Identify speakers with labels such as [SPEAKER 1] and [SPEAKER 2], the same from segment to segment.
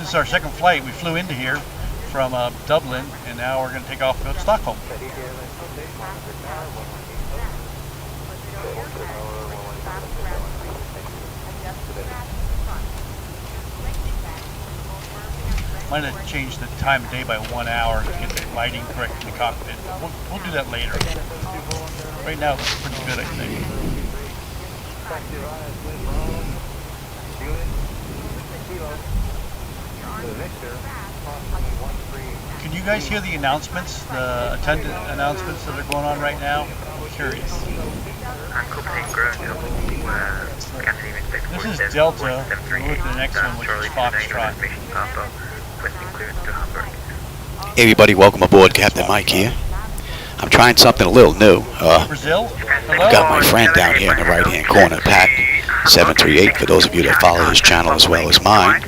[SPEAKER 1] This is our second flight. We flew into here from Dublin, and now we're going to take off to go to Stockholm. Might have changed the time of day by 1 hour to get the lighting correct in the cockpit. We'll do that later. Right now it looks pretty good, I think. Can you guys hear the announcements, the attendant announcements that are going on right now? I'm curious. This is Delta. We'll look at the next one, which is Foxtrot.
[SPEAKER 2] Hey everybody, welcome aboard. Captain Mike here. I'm trying something a little new.
[SPEAKER 1] Brazil?
[SPEAKER 2] I've got my friend down here in the right-hand corner, Pat, 738, for those of you that follow his channel as well as mine.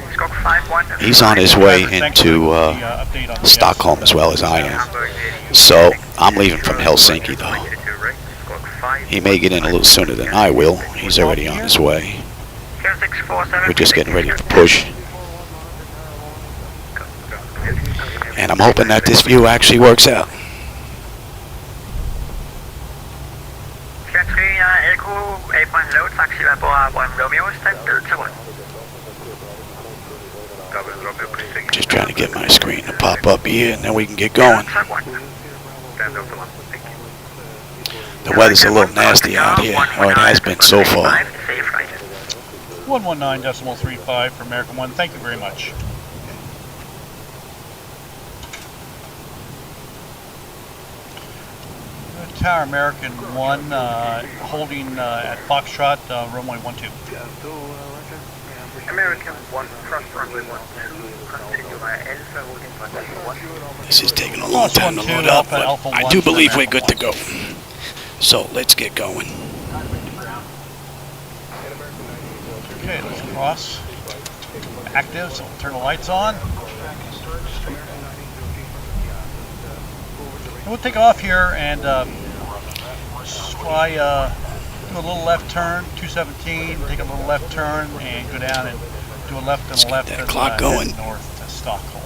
[SPEAKER 2] He's on his way into Stockholm as well as I am. So, I'm leaving from Helsinki though. He may get in a little sooner than I will. He's already on his way. We're just getting ready to push. And I'm hoping that this view actually works out. Just trying to get my screen to pop up here and then we can get going. The weather's a little nasty out here, or it has been so far.
[SPEAKER 1] 119.35 for American 1. Thank you very much. Tower American 1 holding at Foxtrot, runway 12.
[SPEAKER 3] American 1, cross runway 12, continue Alpha holding runway 1.
[SPEAKER 2] This is taking a long time to load up, but I do believe we're good to go. So let's get going.
[SPEAKER 1] Okay, let's cross. Active, so we'll turn the lights on. And we'll take off here and try do a little left turn, 217, take a little left turn and go down and do a left and a left
[SPEAKER 2] that clock going
[SPEAKER 1] north to Stockholm.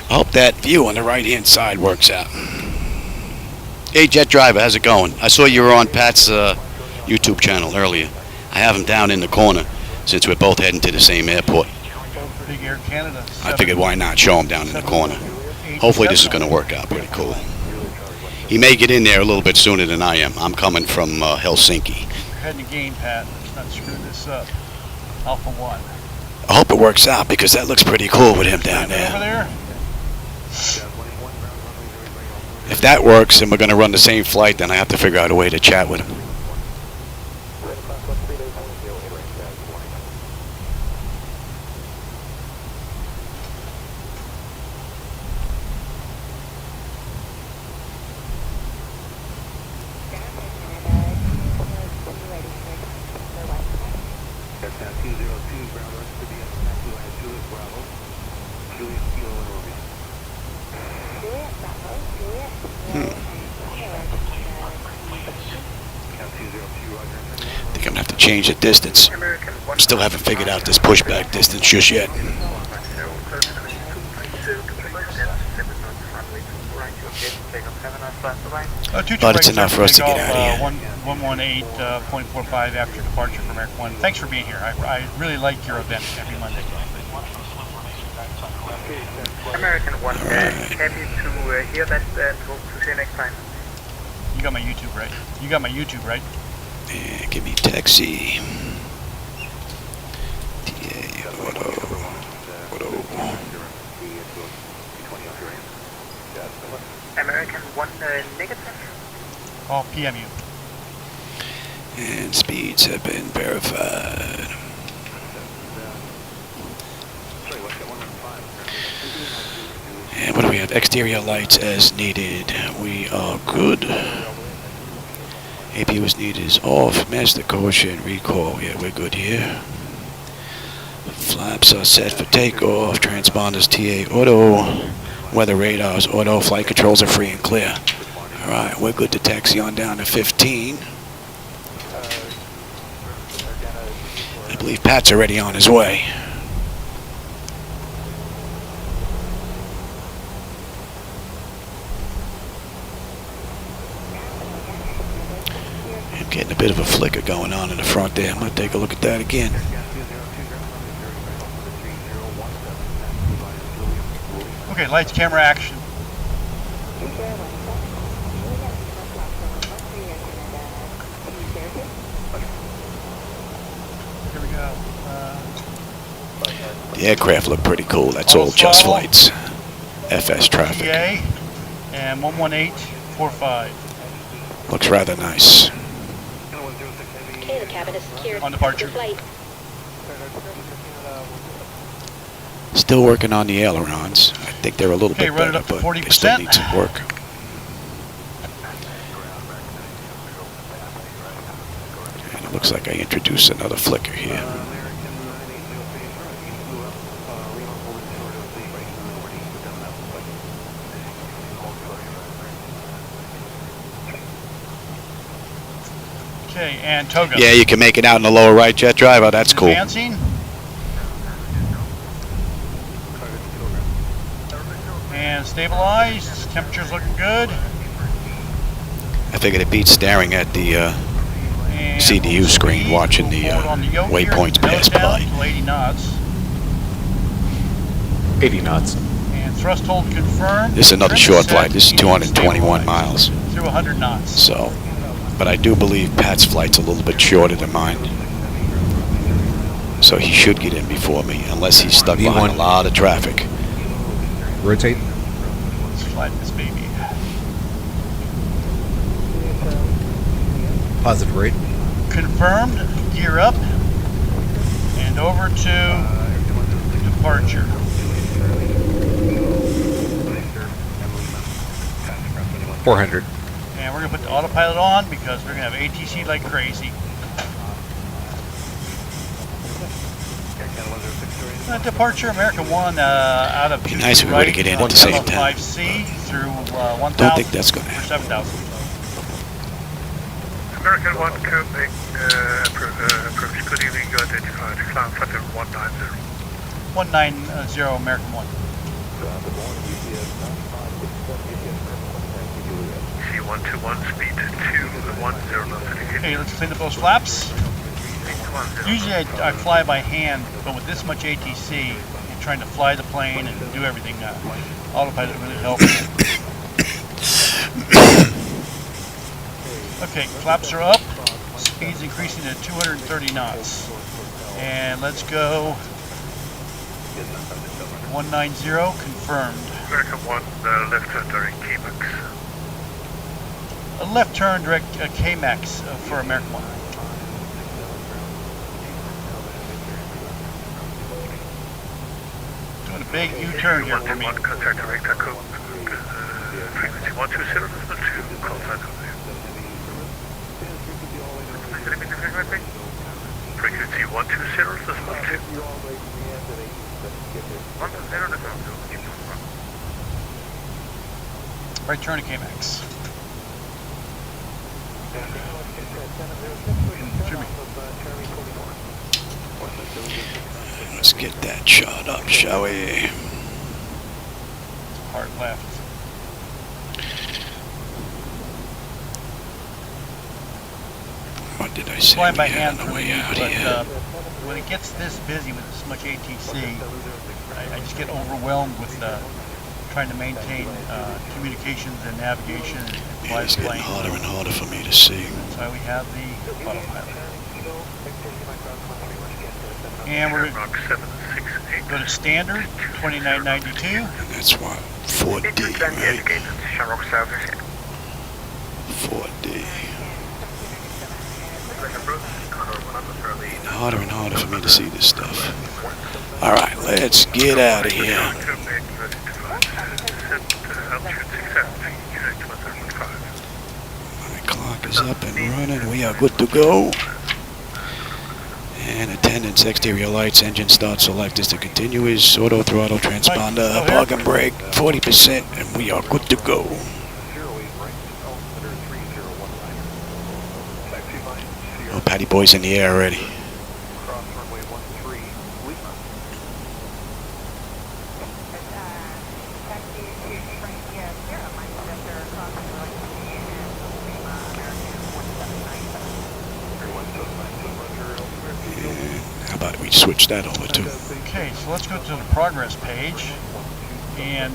[SPEAKER 2] I hope that view on the right hand side works out. Hey Jet Driver, how's it going? I saw you were on Pat's YouTube channel earlier. I have him down in the corner since we're both heading to the same airport.
[SPEAKER 1] Big Air Canada.
[SPEAKER 2] I figured why not show him down in the corner. Hopefully this is going to work out pretty cool. He may get in there a little bit sooner than I am. I'm coming from Helsinki.
[SPEAKER 1] We're heading to gain, Pat. Let's not screw this up. Alpha 1.
[SPEAKER 2] I hope it works out because that looks pretty cool with him down there.
[SPEAKER 1] Over there.
[SPEAKER 2] If that works and we're going to run the same flight, then I have to figure out a way to chat with him. I think I'm going to have to change the distance. Still haven't figured out this pushback distance just yet. But it's enough for us to get out of here.
[SPEAKER 1] 118.45 after departure from American 1. Thanks for being here. I really like your event every Monday.
[SPEAKER 3] American 1, happy to hear that. Hope to see you next time.
[SPEAKER 1] You got my YouTube right. You got my YouTube right.
[SPEAKER 2] Yeah, give me taxi. TA auto.
[SPEAKER 3] American 1, negative.
[SPEAKER 1] All PMU.
[SPEAKER 2] And speeds have been verified. And what do we have? Exterior lights as needed. We are good. AP was needed is off. Master caution, recall. Yeah, we're good here. Flaps are set for takeoff. Transponders TA auto. Weather radars auto. Flight controls are free and clear. Alright, we're good to taxi on down to 15. I believe Pat's already on his way. Getting a bit of a flicker going on in the front there. I'm going to take a look at that again.
[SPEAKER 1] Okay, lights, camera, action. Here we go.
[SPEAKER 2] The aircraft look pretty cool. That's all just flights. FS traffic.
[SPEAKER 1] TA and 11845.
[SPEAKER 2] Looks rather nice.
[SPEAKER 4] Okay, the cabin is secured.
[SPEAKER 1] On departure.
[SPEAKER 4] Flight.
[SPEAKER 2] Still working on the ailerons. I think they're a little
[SPEAKER 1] Okay,
[SPEAKER 2] bit
[SPEAKER 1] run it
[SPEAKER 2] better,
[SPEAKER 1] up to
[SPEAKER 2] but they still
[SPEAKER 1] 40%.
[SPEAKER 2] need some work. And it looks like I introduced another flicker here.
[SPEAKER 1] Okay, and Toga.
[SPEAKER 2] Yeah, you can make it out in the lower right, jet driver. That's cool.
[SPEAKER 1] Advancing. And stabilized. Temperature's looking good.
[SPEAKER 2] I figured it beats staring at the
[SPEAKER 1] And
[SPEAKER 2] CDU screen
[SPEAKER 1] speed,
[SPEAKER 2] watching the
[SPEAKER 1] forward on yoke here,
[SPEAKER 2] waypoints
[SPEAKER 1] nose
[SPEAKER 2] pass
[SPEAKER 1] down
[SPEAKER 2] by.
[SPEAKER 1] to 80 knots.
[SPEAKER 5] 80 knots.
[SPEAKER 1] And thrust hold confirmed.
[SPEAKER 2] This is another
[SPEAKER 1] Trim
[SPEAKER 2] short
[SPEAKER 1] set,
[SPEAKER 2] flight. This is
[SPEAKER 1] speed
[SPEAKER 2] 221
[SPEAKER 1] stabilized
[SPEAKER 2] miles.
[SPEAKER 1] Through 100 knots.
[SPEAKER 2] So, but I do believe Pat's flight's a little bit shorter than mine. So he should get in before me, unless he's stuck behind a lot of traffic.
[SPEAKER 5] Rotate.
[SPEAKER 1] Let's fly this baby.
[SPEAKER 5] Positive rate.
[SPEAKER 1] Confirmed. Gear up. And over to departure.
[SPEAKER 5] .400.
[SPEAKER 1] And we're going to put the autopilot on because we're going to have ATC like crazy. Departure American 1 out of
[SPEAKER 2] Be nice if we were to get in at the same time.
[SPEAKER 1] 5C through 1,000
[SPEAKER 2] Don't think that's going to
[SPEAKER 1] or
[SPEAKER 2] happen.
[SPEAKER 1] 7,000.
[SPEAKER 3] American 1 Quebec approach. Good evening, you identified. Climb flight 190.
[SPEAKER 1] 190 American 1.
[SPEAKER 3] C121 speed 210.
[SPEAKER 1] Okay, let's clean up those flaps. Usually I fly by hand, but with this much ATC and trying to fly the plane and do everything, autopilot really helps. Okay, flaps are up. Speed's increasing to 230 knots. And let's go 190, confirmed.
[SPEAKER 3] American 1 left turn during KMAX.
[SPEAKER 1] A left turn direct KMAX for American 1. Doing a big U-turn here for me.
[SPEAKER 3] Contact director code. Frequency 120, call sign. Frequency 120, this 12.
[SPEAKER 1] Right turn to KMAX.
[SPEAKER 2] Let's get that shot up, shall we?
[SPEAKER 1] Hard left.
[SPEAKER 2] What did I say?
[SPEAKER 1] Flying by
[SPEAKER 2] we had
[SPEAKER 1] hand
[SPEAKER 2] on
[SPEAKER 1] for
[SPEAKER 2] the way
[SPEAKER 1] me,
[SPEAKER 2] out
[SPEAKER 1] but
[SPEAKER 2] here?
[SPEAKER 1] when it gets this busy with this much ATC, I just get overwhelmed with trying to maintain communications and navigation and fly
[SPEAKER 2] It's
[SPEAKER 1] the
[SPEAKER 2] getting
[SPEAKER 1] plane.
[SPEAKER 2] harder and harder for me to see.
[SPEAKER 1] That's why we have the autopilot. And we're going to go to standard, 2992.
[SPEAKER 2] And that's what? 4D, right? 4D. Harder and harder for me to see this stuff. Alright, let's get out of here. My clock is up and running. We are good to go. And attendance, exterior lights, engine start select is to continuous, auto throttle, transponder, park and brake, 40%, and we are good to go. Oh, Patty Boy's in the air already. me switch that over too.
[SPEAKER 1] Okay, so let's go to the progress page, and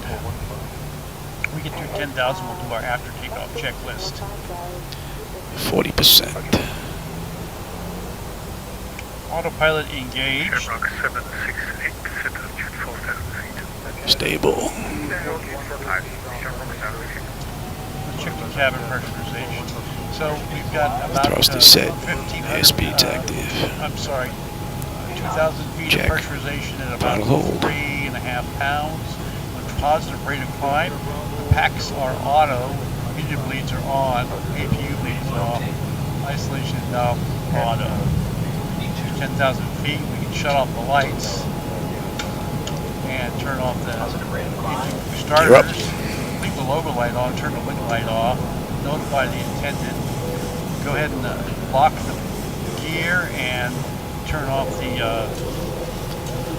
[SPEAKER 1] we get through 10,000. We'll do our after takeoff checklist.
[SPEAKER 2] 40%.
[SPEAKER 1] Autopilot engaged.
[SPEAKER 3] Airbox 768, set altitude 4,000 feet.
[SPEAKER 2] Stable.
[SPEAKER 1] Let's check the cabin pressurization. So we've got about
[SPEAKER 2] Thrust is set.
[SPEAKER 1] 1,500.
[SPEAKER 2] Airspeed's active.
[SPEAKER 1] I'm sorry, 2,000 feet
[SPEAKER 2] Check.
[SPEAKER 1] of pressurization at about
[SPEAKER 2] Throttle hold.
[SPEAKER 1] 3.5 pounds. With positive rate of climb. The packs are auto. Medium bleeds are on. APU bleeds off. Isolation is now auto. 10,000 feet, we can shut off the lights and turn off the APU starters. Leave the logo light on, turn the wing light off. Notify the attendant. Go ahead and lock the gear and turn off the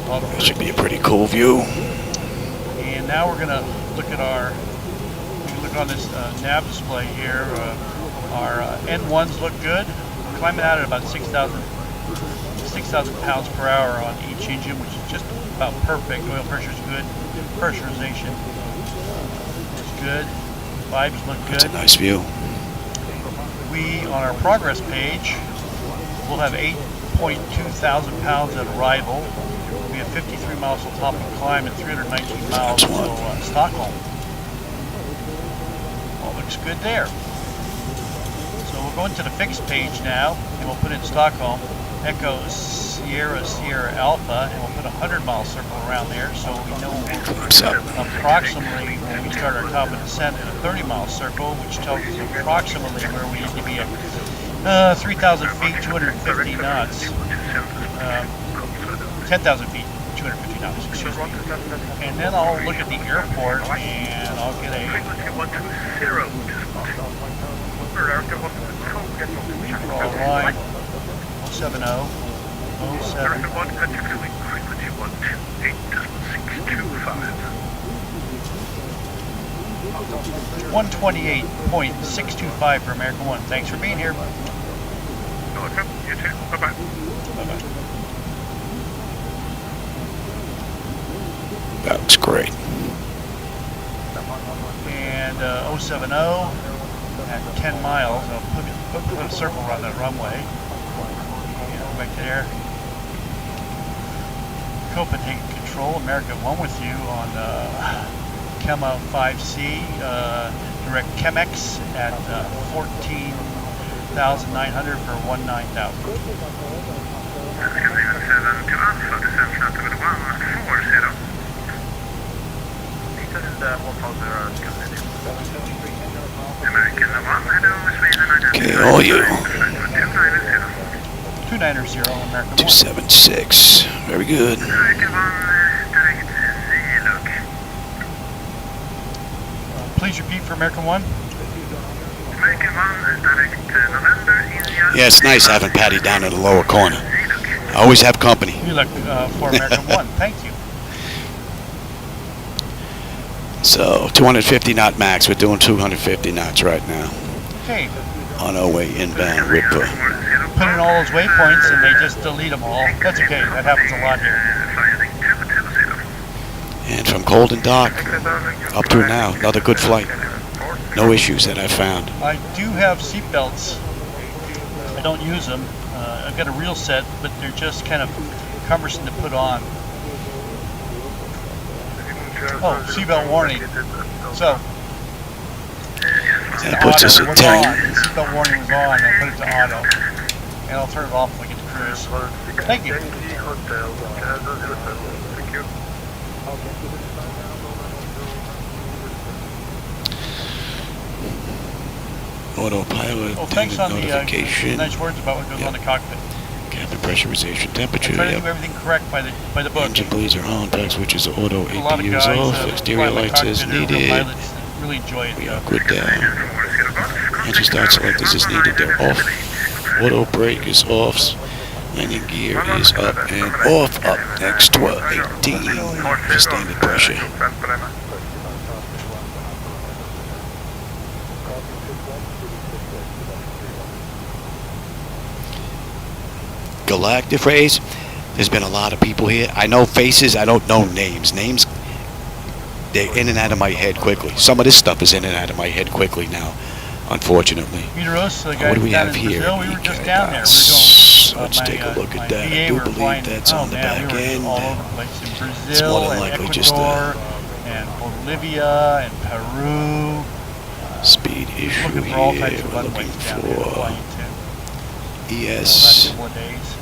[SPEAKER 1] auto.
[SPEAKER 2] That should be a pretty cool view.
[SPEAKER 1] And now we're gonna look at our, we can look on this nav display here. Our N1s look good. Climbing out at about 6,000 pounds per hour on each engine, which is just about perfect. Oil pressure is good. Pressurization is good. Vibes look good.
[SPEAKER 2] That's a nice view.
[SPEAKER 1] We, on our progress page, will have 8.2 thousand pounds at arrival. We have 53 miles till top of climb and 319 miles till Stockholm. All looks good there. So we'll go into the fixed page now, and we'll put in Stockholm, Echo Sierra Sierra Alpha, and we'll put a 100-mile circle around there, so we know approximately when we start our top of descent in a 30-mile circle, which tells us approximately where we need to be at 3,000 feet, 250 knots, 10,000 feet, 250 knots, excuse me. And then I'll look at the airport, and I'll get a overall line 070, 07. 128.625 for American One. Thanks for being here.
[SPEAKER 3] Welcome. You too. Bye-bye.
[SPEAKER 1] Bye-bye.
[SPEAKER 2] That looks great.
[SPEAKER 1] And 070 at 10 miles, I'll put a circle around that runway. And right there. Copenhagen Control, American One with you on Kema 5C, direct Chemex at 14,900 for 19,000.
[SPEAKER 2] Okay, all you.
[SPEAKER 1] 290 American One.
[SPEAKER 2] 276. Very good.
[SPEAKER 1] Please repeat for American One.
[SPEAKER 2] Yeah, it's nice having Patty down in the lower corner. I always have company.
[SPEAKER 1] You look for American One. Thank you.
[SPEAKER 2] So 250 knot max. We're doing 250 knots right now.
[SPEAKER 1] Okay.
[SPEAKER 2] On our way inbound, Ripper.
[SPEAKER 1] Put in all those waypoints and they just delete them all. That's okay. That happens a lot here.
[SPEAKER 2] And from cold and dark up to now, another good flight. No issues that I found.
[SPEAKER 1] I do have seat belts. I don't use them. I've got a real set, but they're just kind of cumbersome to put on. Oh, seatbelt warning. So,
[SPEAKER 2] That puts us at 10.
[SPEAKER 1] The seatbelt warning was on, and I put it to auto. And I'll turn it off when we get to cruise. Thank you.
[SPEAKER 2] Autopilot,
[SPEAKER 1] Well, thanks on the
[SPEAKER 2] notification,
[SPEAKER 1] nice words about what goes on in the cockpit.
[SPEAKER 2] cabin pressurization, temperature,
[SPEAKER 1] I try to
[SPEAKER 2] yep.
[SPEAKER 1] do everything correct by the book.
[SPEAKER 2] Engine bleeds are on, back switches are auto,
[SPEAKER 1] A lot of
[SPEAKER 2] APUs
[SPEAKER 1] guys
[SPEAKER 2] off,
[SPEAKER 1] fly
[SPEAKER 2] exterior
[SPEAKER 1] in the
[SPEAKER 2] lights as
[SPEAKER 1] cockpit,
[SPEAKER 2] needed.
[SPEAKER 1] pilots really enjoy it.
[SPEAKER 2] We are good down. Engine start selectors is needed, they're off. Auto brake is off. Landing gear is up and off, up next 12, 18 for standard pressure. Galactic race. There's been a lot of people here. I know faces. I don't know names. Names, they're in and out of my head quickly. Some of this stuff is in and out of my head quickly now, unfortunately.
[SPEAKER 1] Peter Oss, the guy
[SPEAKER 2] What do we
[SPEAKER 1] down
[SPEAKER 2] have
[SPEAKER 1] in
[SPEAKER 2] here?
[SPEAKER 1] Brazil, we were just down there. We were
[SPEAKER 2] Let's take a look at that. I
[SPEAKER 1] VA,
[SPEAKER 2] do
[SPEAKER 1] we were
[SPEAKER 2] believe
[SPEAKER 1] flying,
[SPEAKER 2] that's on the back
[SPEAKER 1] we were
[SPEAKER 2] end.
[SPEAKER 1] all over the place in Brazil,
[SPEAKER 2] It's more than
[SPEAKER 1] and
[SPEAKER 2] likely
[SPEAKER 1] Ecuador,
[SPEAKER 2] just a
[SPEAKER 1] and Bolivia, and Peru.
[SPEAKER 2] speed issue
[SPEAKER 1] Looking for all types
[SPEAKER 2] here.
[SPEAKER 1] of
[SPEAKER 2] We're
[SPEAKER 1] runways
[SPEAKER 2] looking
[SPEAKER 1] down there to fly
[SPEAKER 2] for
[SPEAKER 1] into.
[SPEAKER 2] ES.
[SPEAKER 1] Last 4 days.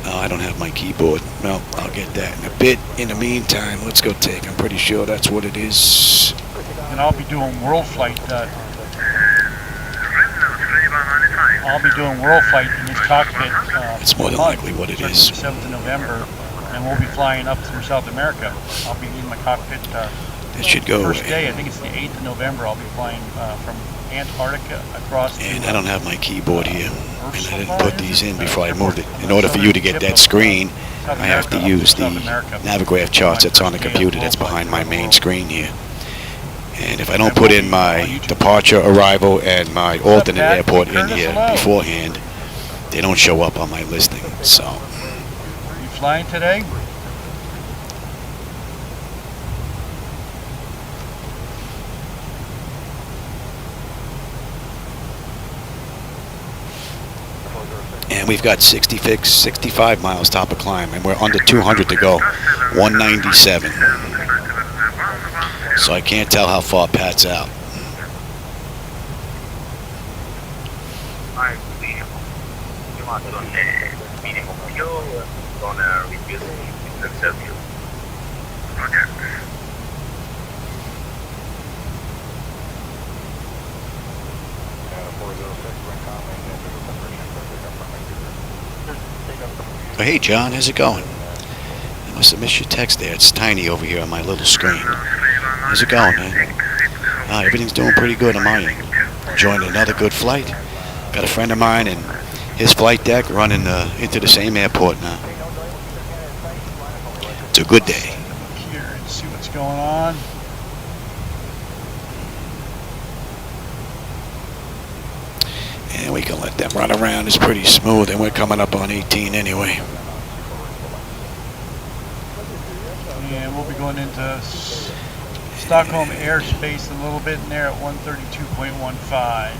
[SPEAKER 2] Oh, I don't have my keyboard. Well, I'll get that in a bit. In the meantime, let's go take. I'm pretty sure that's what it is.
[SPEAKER 1] And I'll be doing world flight. I'll be doing world flight in this cockpit.
[SPEAKER 2] It's more than likely what it is.
[SPEAKER 1] 7th of November, and we'll be flying up through South America. I'll be in my cockpit.
[SPEAKER 2] It should go
[SPEAKER 1] First
[SPEAKER 2] away.
[SPEAKER 1] day, I think it's the 8th of November. I'll be flying from Antarctica across.
[SPEAKER 2] And I don't have my keyboard here. And I didn't put these in before I moved it. In order for you to get that screen, I have to use the Navigraph charts that's on the computer that's behind my main screen here. And if I don't put in my departure, arrival, and my alternate airport in here beforehand, they don't show up on my listing. So,
[SPEAKER 1] You flying today?
[SPEAKER 2] and we've got 65 miles top of climb, and we're under 200 to go, 197. So I can't tell how far Pat's out. Oh, hey John, how's it going? I must have missed your text there. It's tiny over here on my little screen. How's it going, man? Everything's doing pretty good on my end. Enjoying another good flight. Got a friend of mine and his flight deck running into the same airport now. It's a good day.
[SPEAKER 1] Here and see what's going on.
[SPEAKER 2] And we can let them run around. It's pretty smooth, and we're coming up on 18 anyway.
[SPEAKER 1] And we'll be going into Stockholm airspace a little bit in there at 132.15.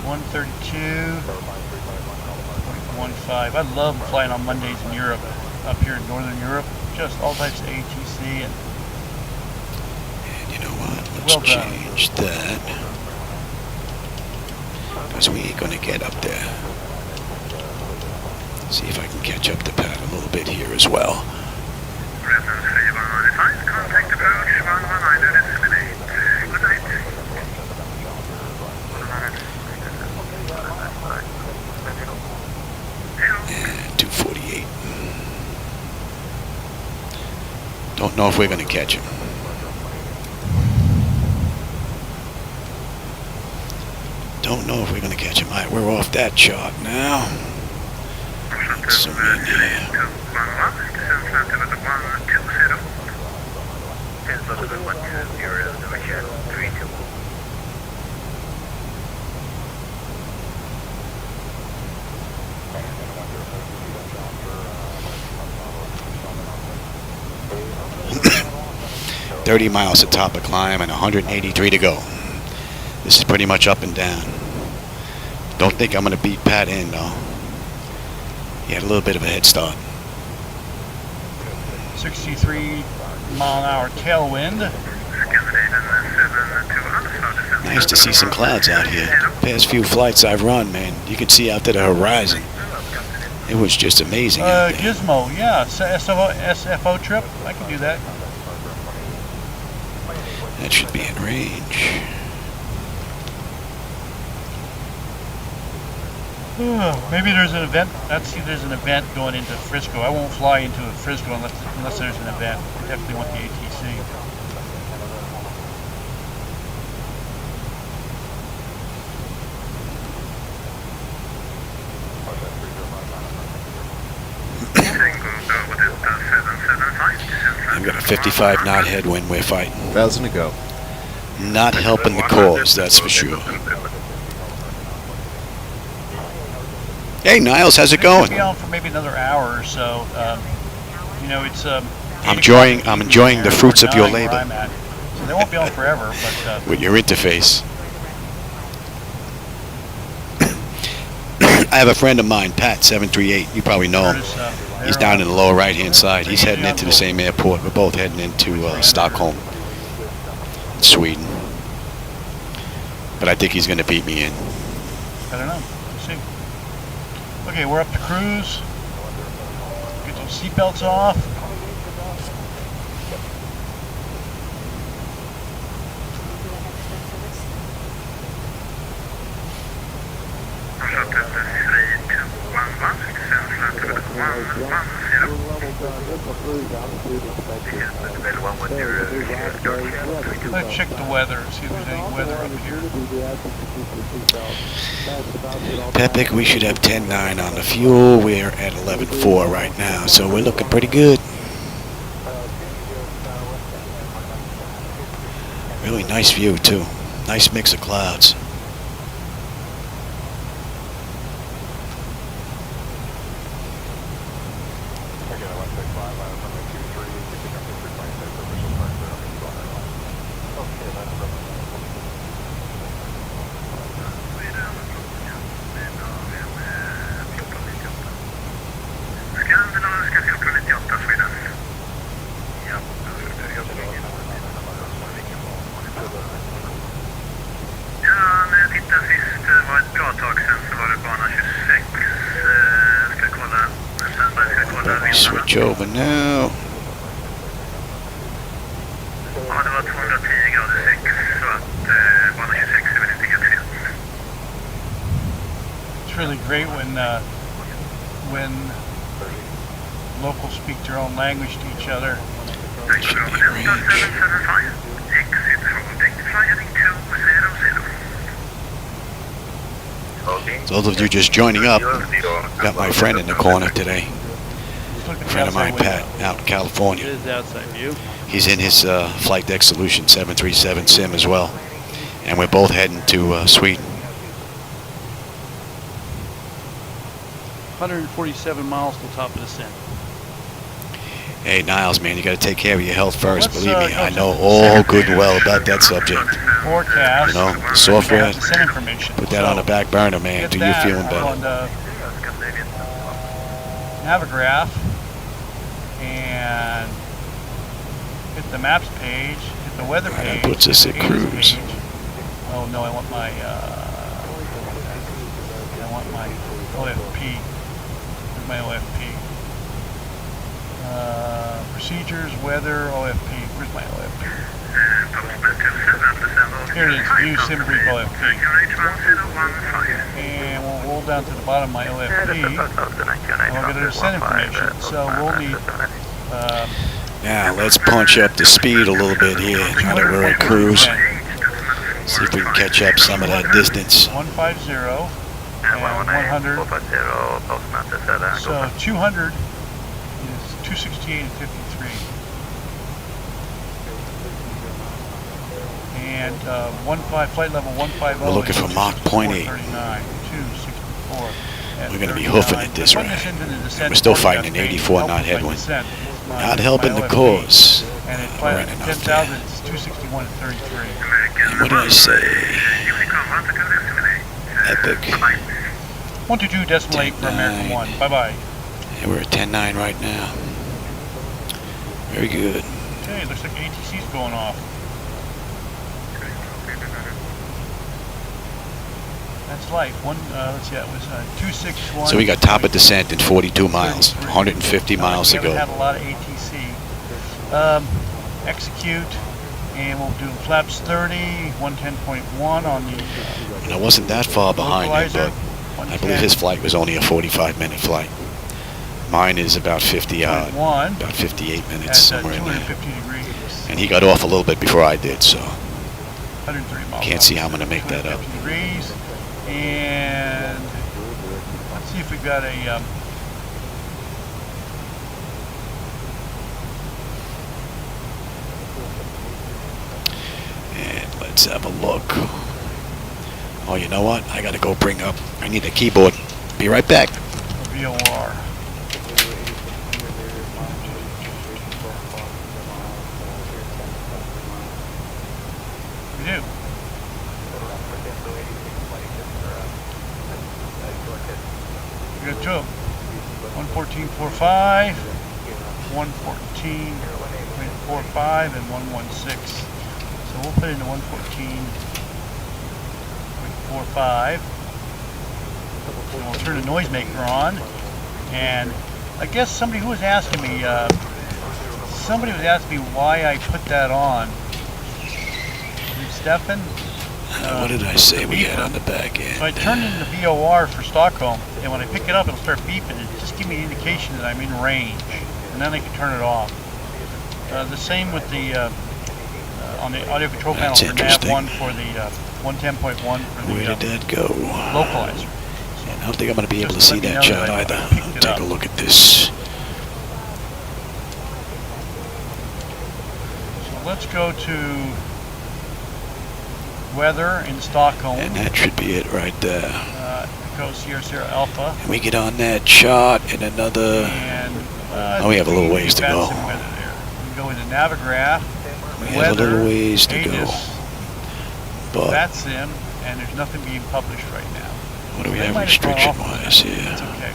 [SPEAKER 1] 132.15. I love flying on Mondays in Europe, up here in Northern Europe. Just all types of ATC. And
[SPEAKER 2] you know what? Let's change that. Because we ain't going to get up there. See if I can catch up to Pat a little bit here as well. And 248. Don't know if we're going to catch him. Don't know if we're going to catch him. All right, we're off that chart now. Let's zoom in here. $30 miles to top of climb and 183 to go. This is pretty much up and down. Don't think I'm going to beat Pat in, though. He had a little bit of a head start.
[SPEAKER 1] 63 mile an hour tailwind.
[SPEAKER 2] Nice to see some clouds out here. Past few flights I've run, man, you can see out to the horizon. It was just amazing out there.
[SPEAKER 1] Gizmo, yeah, SFO trip. I can do that.
[SPEAKER 2] That should be in range.
[SPEAKER 1] Maybe there's an event. Let's see, there's an event going into Frisco. I won't fly into Frisco unless there's an event. I definitely want the ATC.
[SPEAKER 2] I've got a 55 knot headwind we're fighting.
[SPEAKER 5] 1,000 to go.
[SPEAKER 2] Not helping the cause, that's for sure. Hey, Niles, how's it
[SPEAKER 1] They should
[SPEAKER 2] going?
[SPEAKER 1] be on for maybe another hour or so. You know, it's.
[SPEAKER 2] I'm enjoying the fruits of your labor.
[SPEAKER 1] I'm at. So they won't be on forever, but.
[SPEAKER 2] With your interface. I have a friend of mine, Pat, 738. You probably know him. He's down in the lower right-hand side. He's heading into the same airport. We're both heading into Stockholm, Sweden. But I think he's going to beat me in.
[SPEAKER 1] I don't know. Let's see. Okay, we're up to cruise. Get those seatbelts off. Let's check the weather, see if there's any weather up here.
[SPEAKER 2] Pepic, we should have 10.9 on the fuel. We're at 11.4 right now, so we're looking pretty good. Really nice view, too. Nice mix of clouds. Switch over now.
[SPEAKER 1] It's really great when locals speak their own language to each other.
[SPEAKER 2] Those of you just joining up, got my friend in the corner today. A friend of mine, Pat, out in California.
[SPEAKER 1] It is outside view.
[SPEAKER 2] He's in his Flight Deck Solution 737 sim as well. And we're both heading to Sweden.
[SPEAKER 1] 147 miles to the top of the descent.
[SPEAKER 2] Hey, Niles, man, you got to take care of your health first. Believe me, I know all good and well about that subject.
[SPEAKER 1] Forecast.
[SPEAKER 2] You know, the software,
[SPEAKER 1] Descent information.
[SPEAKER 2] put that on the back burner, man, till you're feeling better.
[SPEAKER 1] On the Navigraph and hit the maps page, hit the weather
[SPEAKER 2] Right,
[SPEAKER 1] page.
[SPEAKER 2] that puts us
[SPEAKER 1] hit
[SPEAKER 2] at
[SPEAKER 1] the AIMS
[SPEAKER 2] cruise.
[SPEAKER 1] page. Oh no, I want my OFP. Where's my OFP? Procedures, weather, OFP. Where's my OFP? Here it is, view SimBrief OFP. And we'll roll down to the bottom of my OFP. And we'll get a descent information. So we'll need
[SPEAKER 2] Now, let's punch up the speed a little bit here, now that we're at cruise. See if we can catch up some of that distance.
[SPEAKER 1] 150 and 100. So 200 is 268 and 53. And flight level 150.
[SPEAKER 2] We're looking for Mach 0.8.
[SPEAKER 1] 264.
[SPEAKER 2] We're going to be hoofing it this ride. We're still fighting an 84 knot headwind. Not helping the cause.
[SPEAKER 1] And at
[SPEAKER 2] We're running out
[SPEAKER 1] 10,000,
[SPEAKER 2] there.
[SPEAKER 1] it's 261 and 33.
[SPEAKER 2] And what did I say? Epic.
[SPEAKER 1] 122.8 for American 1. Bye-bye.
[SPEAKER 2] Yeah, we're at 10.9 right now. Very good.
[SPEAKER 1] Okay, looks like ATC's going off. That's light. Let's see, that was 261.
[SPEAKER 2] So we got top of descent in 42 miles, 150 miles to
[SPEAKER 1] We haven't
[SPEAKER 2] go.
[SPEAKER 1] had a lot of ATC. Execute, and we'll do flaps 30, 110.1 on the
[SPEAKER 2] And I wasn't that far behind him, but I believe his flight was only a 45-minute flight. Mine is about 50 odd, about 58 minutes,
[SPEAKER 1] at
[SPEAKER 2] somewhere in there.
[SPEAKER 1] 250 degrees.
[SPEAKER 2] And he got off a little bit before I did, so
[SPEAKER 1] 103 miles.
[SPEAKER 2] can't see how I'm going to make that up.
[SPEAKER 1] 250 degrees. And let's see if we got a
[SPEAKER 2] And let's have a look. Oh, you know what? I got to go I need a keyboard Be right back.
[SPEAKER 1] VOR. We do. We got two of them. 114.45, 114.45, and 116. So we'll put in the 114.45. And we'll turn the noisemaker on. And I guess somebody who was asking me, why I put that on. Stefan?
[SPEAKER 2] What did I say we had on the back end?
[SPEAKER 1] So I turned in the VOR for Stockholm, and when I pick it up, it'll start beeping. It just give me an indication that I'm in range, and then I can turn it off. The same with the on the audio control panel for nav1 for the 110.1 for the
[SPEAKER 2] Where did that go?
[SPEAKER 1] localizer.
[SPEAKER 2] And I don't think I'm going to be able to see that shot either. Take a look at this.
[SPEAKER 1] So let's go to weather in Stockholm.
[SPEAKER 2] And that should be it right there.
[SPEAKER 1] Echo Sierra Alpha.
[SPEAKER 2] And we get on that shot in another...
[SPEAKER 1] And,
[SPEAKER 2] we have a little ways to go.
[SPEAKER 1] We can go into Navigraph.
[SPEAKER 2] We have a little ways to go.
[SPEAKER 1] ATIS,
[SPEAKER 2] But
[SPEAKER 1] that's in, and there's nothing being published right now.
[SPEAKER 2] what do we
[SPEAKER 1] They
[SPEAKER 2] have
[SPEAKER 1] might have gone off
[SPEAKER 2] restriction-wise
[SPEAKER 1] of that.
[SPEAKER 2] here?
[SPEAKER 1] It's okay.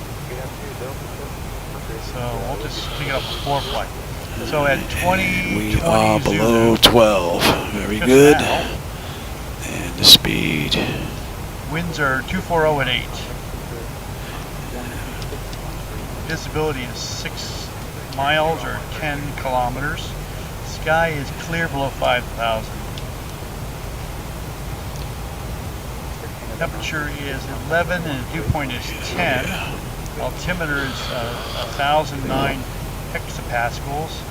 [SPEAKER 1] So we'll just pick it up for flight. So at 20,
[SPEAKER 2] We
[SPEAKER 1] 20
[SPEAKER 2] are below
[SPEAKER 1] Zulu,
[SPEAKER 2] 12. Very
[SPEAKER 1] just
[SPEAKER 2] good.
[SPEAKER 1] now,
[SPEAKER 2] And the speed.
[SPEAKER 1] winds are 240 at 8. Visibility is 6 miles or 10 kilometers. Sky is clear below 5,000. Temperature is 11 and the dew point is 10. Altimeter is 1,009 hectopascals.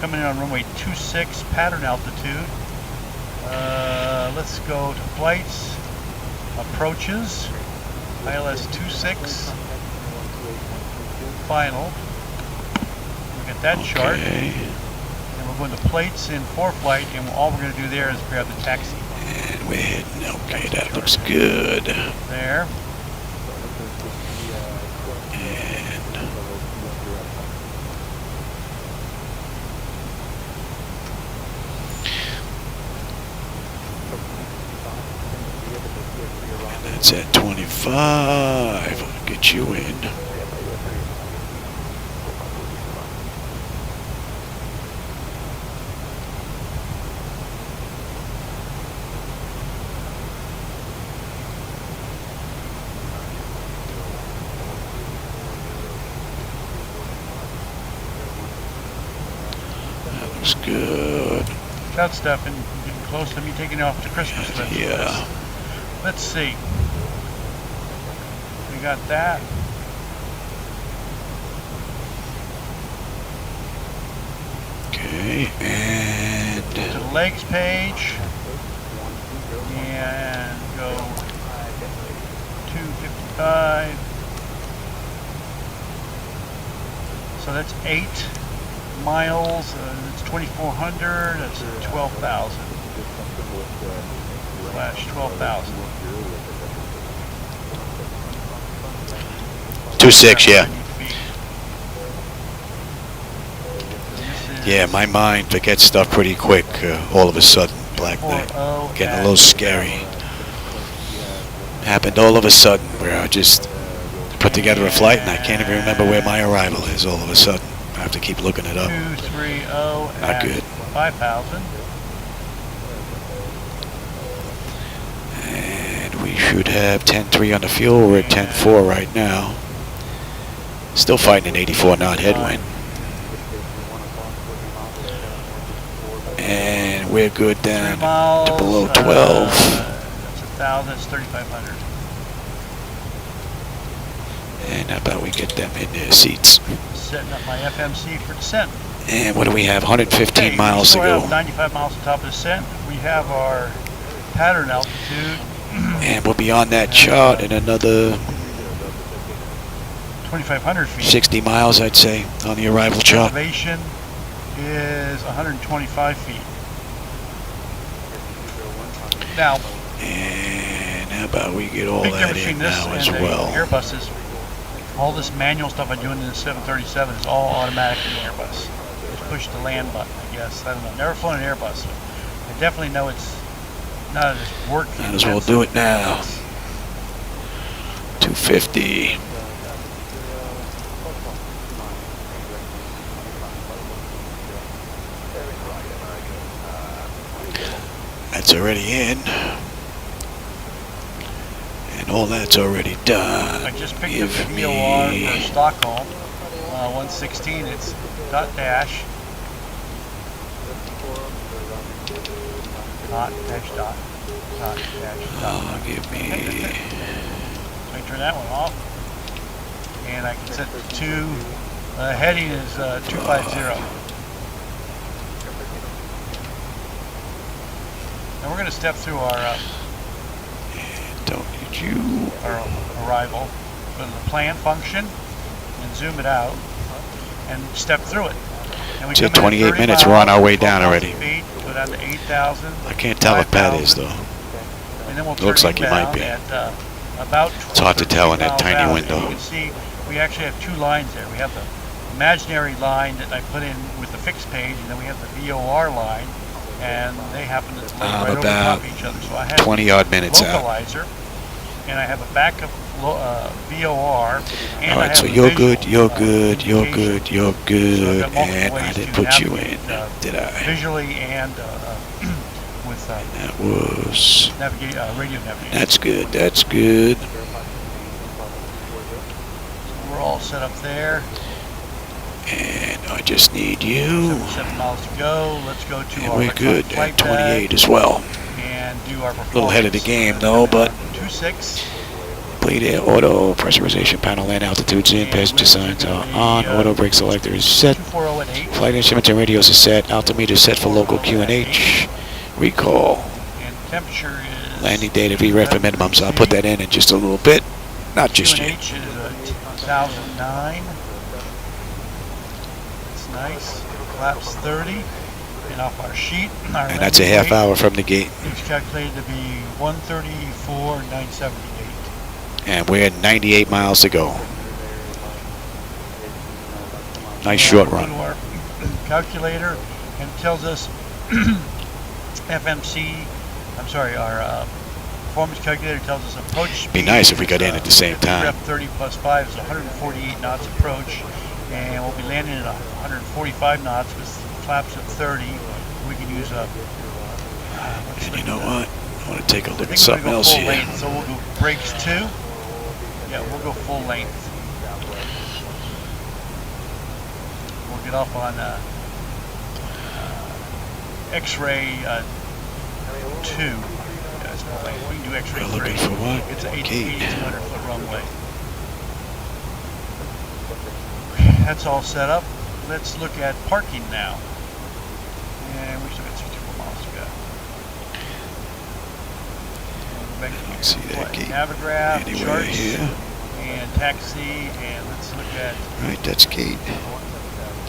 [SPEAKER 1] Coming in on runway 26, pattern altitude. Let's go to flights. Approaches. ILS 26. Final. Look at that chart.
[SPEAKER 2] Okay.
[SPEAKER 1] And we're going to plates in for flight, and all we're going to do there is grab the taxi.
[SPEAKER 2] And we're heading. Okay, that looks good.
[SPEAKER 1] There.
[SPEAKER 2] And that's at 25. I'll get you in. That looks good.
[SPEAKER 1] Shout, Stefan. Getting close to me taking off the Christmas list.
[SPEAKER 2] Yeah.
[SPEAKER 1] Let's see. We got that.
[SPEAKER 2] Okay, and
[SPEAKER 1] To the legs page. And go 255. So that's 8 miles. It's 2,400. That's 12,000. Slash 12,000.
[SPEAKER 2] 26, yeah.
[SPEAKER 1] feet.
[SPEAKER 2] Yeah, my mind forgets stuff pretty quick. All of a sudden, Black Knight.
[SPEAKER 1] 40
[SPEAKER 2] Getting a little scary. Happened all of a sudden where I just put together a flight and I can't even remember where my arrival is all of a sudden. I have to keep looking it up.
[SPEAKER 1] 230
[SPEAKER 2] Not
[SPEAKER 1] at
[SPEAKER 2] good.
[SPEAKER 1] 5,000.
[SPEAKER 2] And we should have 10.3 on the fuel. We're at 10.4 right now. Still fighting an 84 knot headwind. And we're good
[SPEAKER 1] 3
[SPEAKER 2] down
[SPEAKER 1] miles,
[SPEAKER 2] to below 12.
[SPEAKER 1] That's 1,000. That's 3,500.
[SPEAKER 2] And how about we get them in their seats?
[SPEAKER 1] Setting up my FMC for descent.
[SPEAKER 2] And what do we have? 115
[SPEAKER 1] Okay,
[SPEAKER 2] miles to
[SPEAKER 1] we still have
[SPEAKER 2] go.
[SPEAKER 1] 95 miles on top of descent. We have our pattern altitude.
[SPEAKER 2] And we'll be on that chart in another
[SPEAKER 1] 2,500 feet.
[SPEAKER 2] 60 miles, I'd say, on the arrival chart.
[SPEAKER 1] Elevation is 125 feet. Now,
[SPEAKER 2] And how about we get all
[SPEAKER 1] big
[SPEAKER 2] that
[SPEAKER 1] difference
[SPEAKER 2] in
[SPEAKER 1] between this
[SPEAKER 2] now
[SPEAKER 1] and
[SPEAKER 2] as
[SPEAKER 1] the
[SPEAKER 2] well?
[SPEAKER 1] Airbuses. All this manual stuff I do in the 737 is all automatic in the Airbus. Just push the land button, I guess. I don't know. Never flown an Airbus. So I definitely know it's not as work.
[SPEAKER 2] Might as well do it now. 250. That's already in. And all that's already done.
[SPEAKER 1] I just picked up the VOR for Stockholm. 116, it's dot dash. Dot dash dot. Dot dash dot.
[SPEAKER 2] Oh, give me.
[SPEAKER 1] So I turn that one off. And I can set the heading is 250. And we're going to step through our
[SPEAKER 2] Don't need you.
[SPEAKER 1] our arrival. Go to the plan function and zoom it out and step through it. And we
[SPEAKER 2] It's at
[SPEAKER 1] come in
[SPEAKER 2] 28
[SPEAKER 1] 30
[SPEAKER 2] minutes, we're on our way
[SPEAKER 1] 12,000
[SPEAKER 2] down already.
[SPEAKER 1] Feet, go down to 8,000.
[SPEAKER 2] I can't tell if Pat is, though.
[SPEAKER 1] And then we'll
[SPEAKER 2] Looks
[SPEAKER 1] turn
[SPEAKER 2] like he might
[SPEAKER 1] inbound
[SPEAKER 2] be.
[SPEAKER 1] At, about
[SPEAKER 2] It's hard to tell in that
[SPEAKER 1] 12
[SPEAKER 2] tiny
[SPEAKER 1] miles.
[SPEAKER 2] window.
[SPEAKER 1] You can see we actually have two lines there. We have the imaginary line that I put in with the fixed page, and then we have the VOR line, and they happen to lay right over top of each other. So I have
[SPEAKER 2] 20-odd minutes out.
[SPEAKER 1] localizer, and I have a backup VOR, and
[SPEAKER 2] All
[SPEAKER 1] I
[SPEAKER 2] right,
[SPEAKER 1] have
[SPEAKER 2] so
[SPEAKER 1] a
[SPEAKER 2] you're
[SPEAKER 1] visual,
[SPEAKER 2] good, you're good, you're good, you're
[SPEAKER 1] So I've
[SPEAKER 2] good,
[SPEAKER 1] got multiple
[SPEAKER 2] and I
[SPEAKER 1] ways
[SPEAKER 2] didn't
[SPEAKER 1] to
[SPEAKER 2] put you in,
[SPEAKER 1] navigate,
[SPEAKER 2] did I?
[SPEAKER 1] visually and with
[SPEAKER 2] That was.
[SPEAKER 1] radio navigation.
[SPEAKER 2] That's good, that's good.
[SPEAKER 1] We're all set up there.
[SPEAKER 2] And I just need you.
[SPEAKER 1] 7 miles to go. Let's go to
[SPEAKER 2] And
[SPEAKER 1] our
[SPEAKER 2] we're good
[SPEAKER 1] flight
[SPEAKER 2] at 28 as well.
[SPEAKER 1] and do our performance.
[SPEAKER 2] A little ahead of the game though, but
[SPEAKER 1] 2.6.
[SPEAKER 2] bleed air, auto, pressurization panel, land altitudes in, passenger signs are on, auto brake selector is set.
[SPEAKER 1] 240 at 8.
[SPEAKER 2] Flight instruments and radios are set, altimeter set for local QNH. Recall.
[SPEAKER 1] And temperature is.
[SPEAKER 2] Landing data VREF for minimums. I'll put that in just a little bit. Not just yet.
[SPEAKER 1] QNH is 1009. It's nice. Flaps 30. And off our sheet.
[SPEAKER 2] And that's a half hour from the gate.
[SPEAKER 1] It's calculated to be 134,978.
[SPEAKER 2] And we're at 98 miles to go. Nice short
[SPEAKER 1] Go
[SPEAKER 2] run.
[SPEAKER 1] to our calculator and it tells us FMC. I'm sorry, our performance calculator tells us approach speed.
[SPEAKER 2] Be nice if we got in at the same time.
[SPEAKER 1] Rep 30 plus 5 is 148 knots approach, and we'll be landing at 145 knots with flaps at 30. We can use a.
[SPEAKER 2] And you know what? I want to take a look at
[SPEAKER 1] I think
[SPEAKER 2] something
[SPEAKER 1] we're gonna go
[SPEAKER 2] else
[SPEAKER 1] full
[SPEAKER 2] here.
[SPEAKER 1] length, so we'll go brakes 2. Yeah, we'll go full length. We'll get off on X-ray 2. Yeah, it's full length. We can do X-ray
[SPEAKER 2] We're
[SPEAKER 1] 3.
[SPEAKER 2] looking for what?
[SPEAKER 1] It's an
[SPEAKER 2] Gate.
[SPEAKER 1] 8,200 foot runway. That's all set up. Let's look at parking now. And we still got 64 miles to go.
[SPEAKER 2] I don't see that gate
[SPEAKER 1] Navigraph,
[SPEAKER 2] anywhere
[SPEAKER 1] charts,
[SPEAKER 2] here.
[SPEAKER 1] and taxi, and let's look at
[SPEAKER 2] Right, that's gate.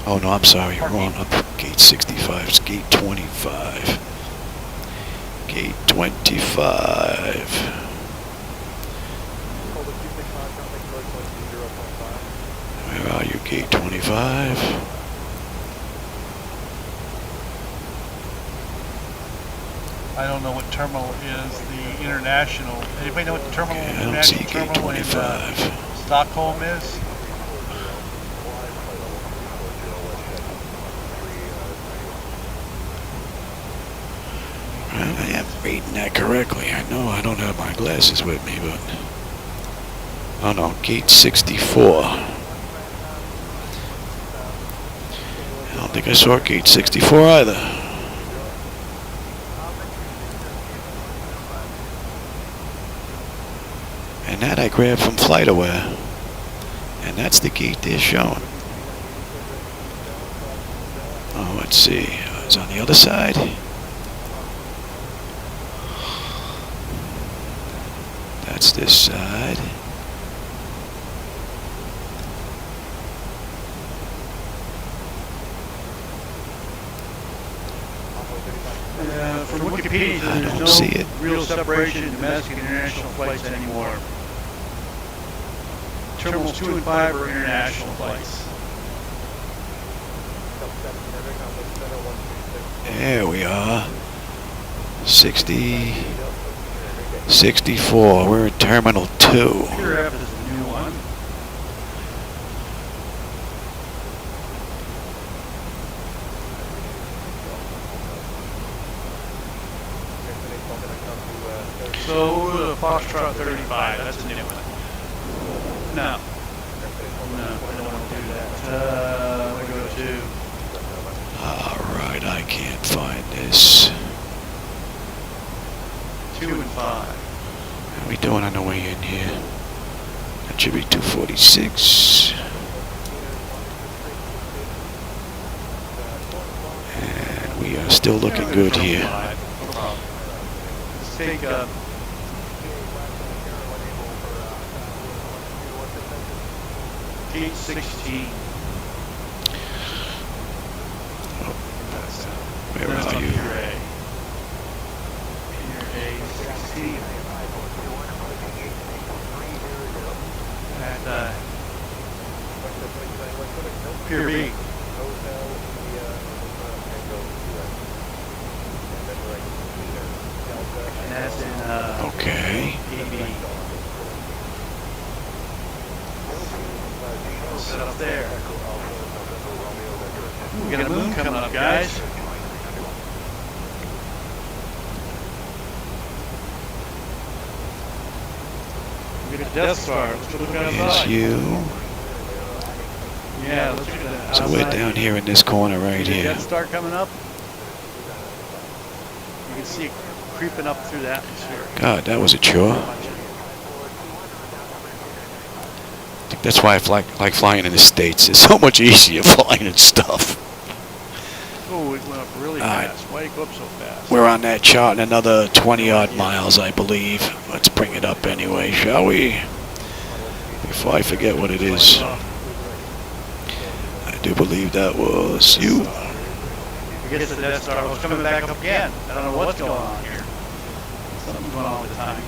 [SPEAKER 2] Oh no, I'm sorry, you're wrong. Up gate 65. It's gate 25. Gate 25. Where are you, gate 25?
[SPEAKER 1] I don't know what terminal is the international. Anybody know what the terminal,
[SPEAKER 2] Yeah, I don't see
[SPEAKER 1] international
[SPEAKER 2] gate
[SPEAKER 1] terminal in
[SPEAKER 2] 25.
[SPEAKER 1] Stockholm is?
[SPEAKER 2] Right, I am reading that correctly. I know I don't have my glasses with me, but... Oh no, gate 64. I don't think I saw gate 64 either. And that I grabbed from FlightAware. And that's the gate they're showing. Oh, let's see. It's on the other side. That's this side.
[SPEAKER 1] From Wikipedia,
[SPEAKER 2] I
[SPEAKER 1] there's
[SPEAKER 2] don't
[SPEAKER 1] no
[SPEAKER 2] see it.
[SPEAKER 1] real separation in domestic and international flights anymore. terminals 2 and 5 are international flights.
[SPEAKER 2] There we are. 60, 64. We're at Terminal 2.
[SPEAKER 1] Here after this new one. So Foxtrot 35, that's a new one. No. No, I don't want to do that. We go to...
[SPEAKER 2] Alright, I can't find this.
[SPEAKER 1] 2 and 5.
[SPEAKER 2] How are we doing on the way in here? That should be 246. And we are still looking good here.
[SPEAKER 1] No problem. Let's take 816.
[SPEAKER 2] Where
[SPEAKER 1] That's
[SPEAKER 2] are
[SPEAKER 1] on
[SPEAKER 2] you?
[SPEAKER 1] Pier A. Pier A16. At Pier B. And that's in
[SPEAKER 2] Okay.
[SPEAKER 1] AB. Set up there. Ooh, we got a moon coming up, guys. We got a Death Star. Let's go look
[SPEAKER 2] Here's
[SPEAKER 1] outside.
[SPEAKER 2] you.
[SPEAKER 1] Yeah, let's look at that.
[SPEAKER 2] So we're down here in this corner right
[SPEAKER 1] See the
[SPEAKER 2] here.
[SPEAKER 1] Death Star coming up. You can see it creeping up through the atmosphere.
[SPEAKER 2] God, that was a chore. I think that's why I like flying in the States. It's so much easier flying and stuff.
[SPEAKER 1] Oh, it went up really
[SPEAKER 2] Alright.
[SPEAKER 1] fast. Why did it go up so fast?
[SPEAKER 2] We're on that chart in another 20 odd miles, I believe. Let's bring it up anyway, shall we? Before I forget what it is. I do believe that was you.
[SPEAKER 1] I guess the Death Star was coming back up again. I don't know what's going on here. Something's going on with the timing.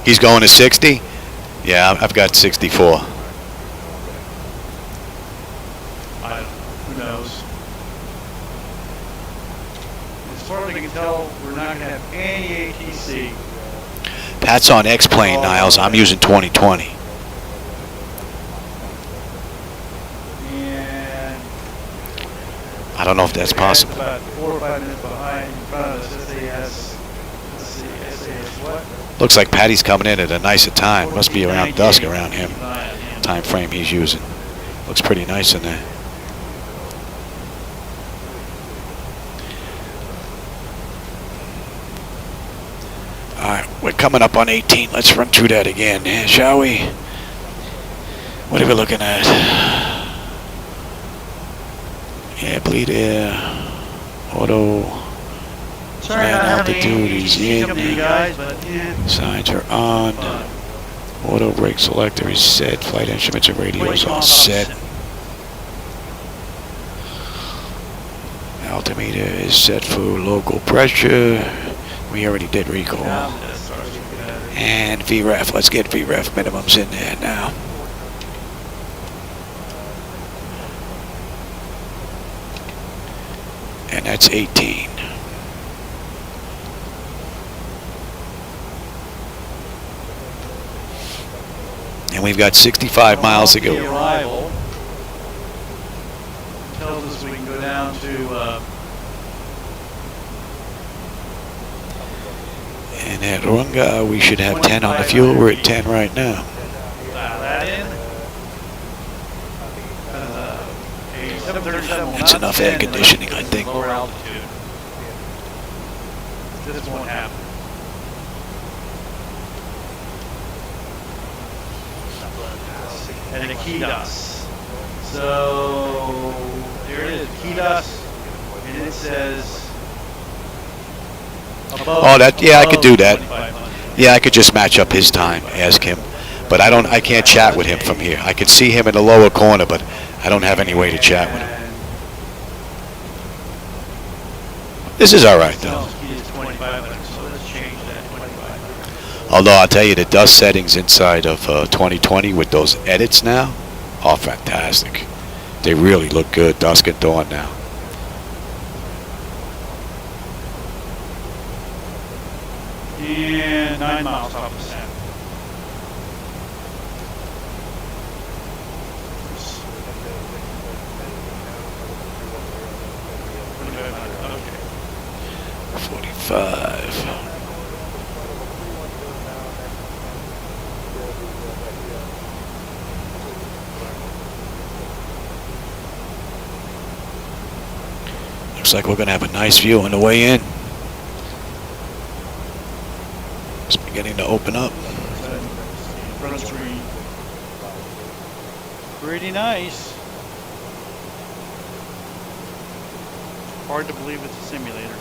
[SPEAKER 2] He's going to 60? Yeah, I've got 64.
[SPEAKER 1] Who knows? As far as I can tell, we're not going to have any ATC.
[SPEAKER 2] Pat's on X-Plane, Niles. I'm using 2020.
[SPEAKER 1] And
[SPEAKER 2] I don't know if that's possible.
[SPEAKER 1] about 4 or 5 minutes behind in front of us. SAS. Let's see, SAS what?
[SPEAKER 2] Looks like Patty's coming in at a nicer time. Must be around dusk around him. Time frame he's using. Looks pretty nice in there. Alright, we're coming up on 18. Let's run through that again, shall we? What are we looking at? Yeah, bleed air. Auto.
[SPEAKER 1] Sorry,
[SPEAKER 2] Land
[SPEAKER 1] I don't have
[SPEAKER 2] altitude
[SPEAKER 1] any
[SPEAKER 2] is
[SPEAKER 1] ATC
[SPEAKER 2] in.
[SPEAKER 1] coming to you guys, but yeah.
[SPEAKER 2] Signs are on. Auto brake selector is set. Flight instruments and radios all set. Altimeter is set for local pressure. We already did recall. And VREF. Let's get VREF minimums in there now. And that's 18. And we've got 65 miles to
[SPEAKER 1] The
[SPEAKER 2] go.
[SPEAKER 1] arrival tells us we can go down to
[SPEAKER 2] And at Runga, we should have 10 on the fuel. We're at 10 right now.
[SPEAKER 1] dial that in. A 737 will
[SPEAKER 2] That's
[SPEAKER 1] not
[SPEAKER 2] enough air
[SPEAKER 1] descend
[SPEAKER 2] conditioning,
[SPEAKER 1] unless
[SPEAKER 2] I think.
[SPEAKER 1] Lower altitude. This won't happen. And the KIDAS. So there it is, KIDAS, and it says.
[SPEAKER 2] Oh, that, yeah, I could do that.
[SPEAKER 1] 2500.
[SPEAKER 2] Yeah, I could just match up his time, ask him. But I can't chat with him from here. I could see him in the lower corner, but I don't have any way to chat with him. This is all right, though.
[SPEAKER 1] It's 2500, so let's change that 2500.
[SPEAKER 2] Although I'll tell you, the dust settings inside of 2020 with those edits now are fantastic. They really look good, dusk and dawn now.
[SPEAKER 1] And 9 miles off the center. Okay.
[SPEAKER 2] 45. Looks like we're going to have a nice view on the way in. It's beginning to open up.
[SPEAKER 1] Front screen. Pretty nice. Hard to believe it's a simulator.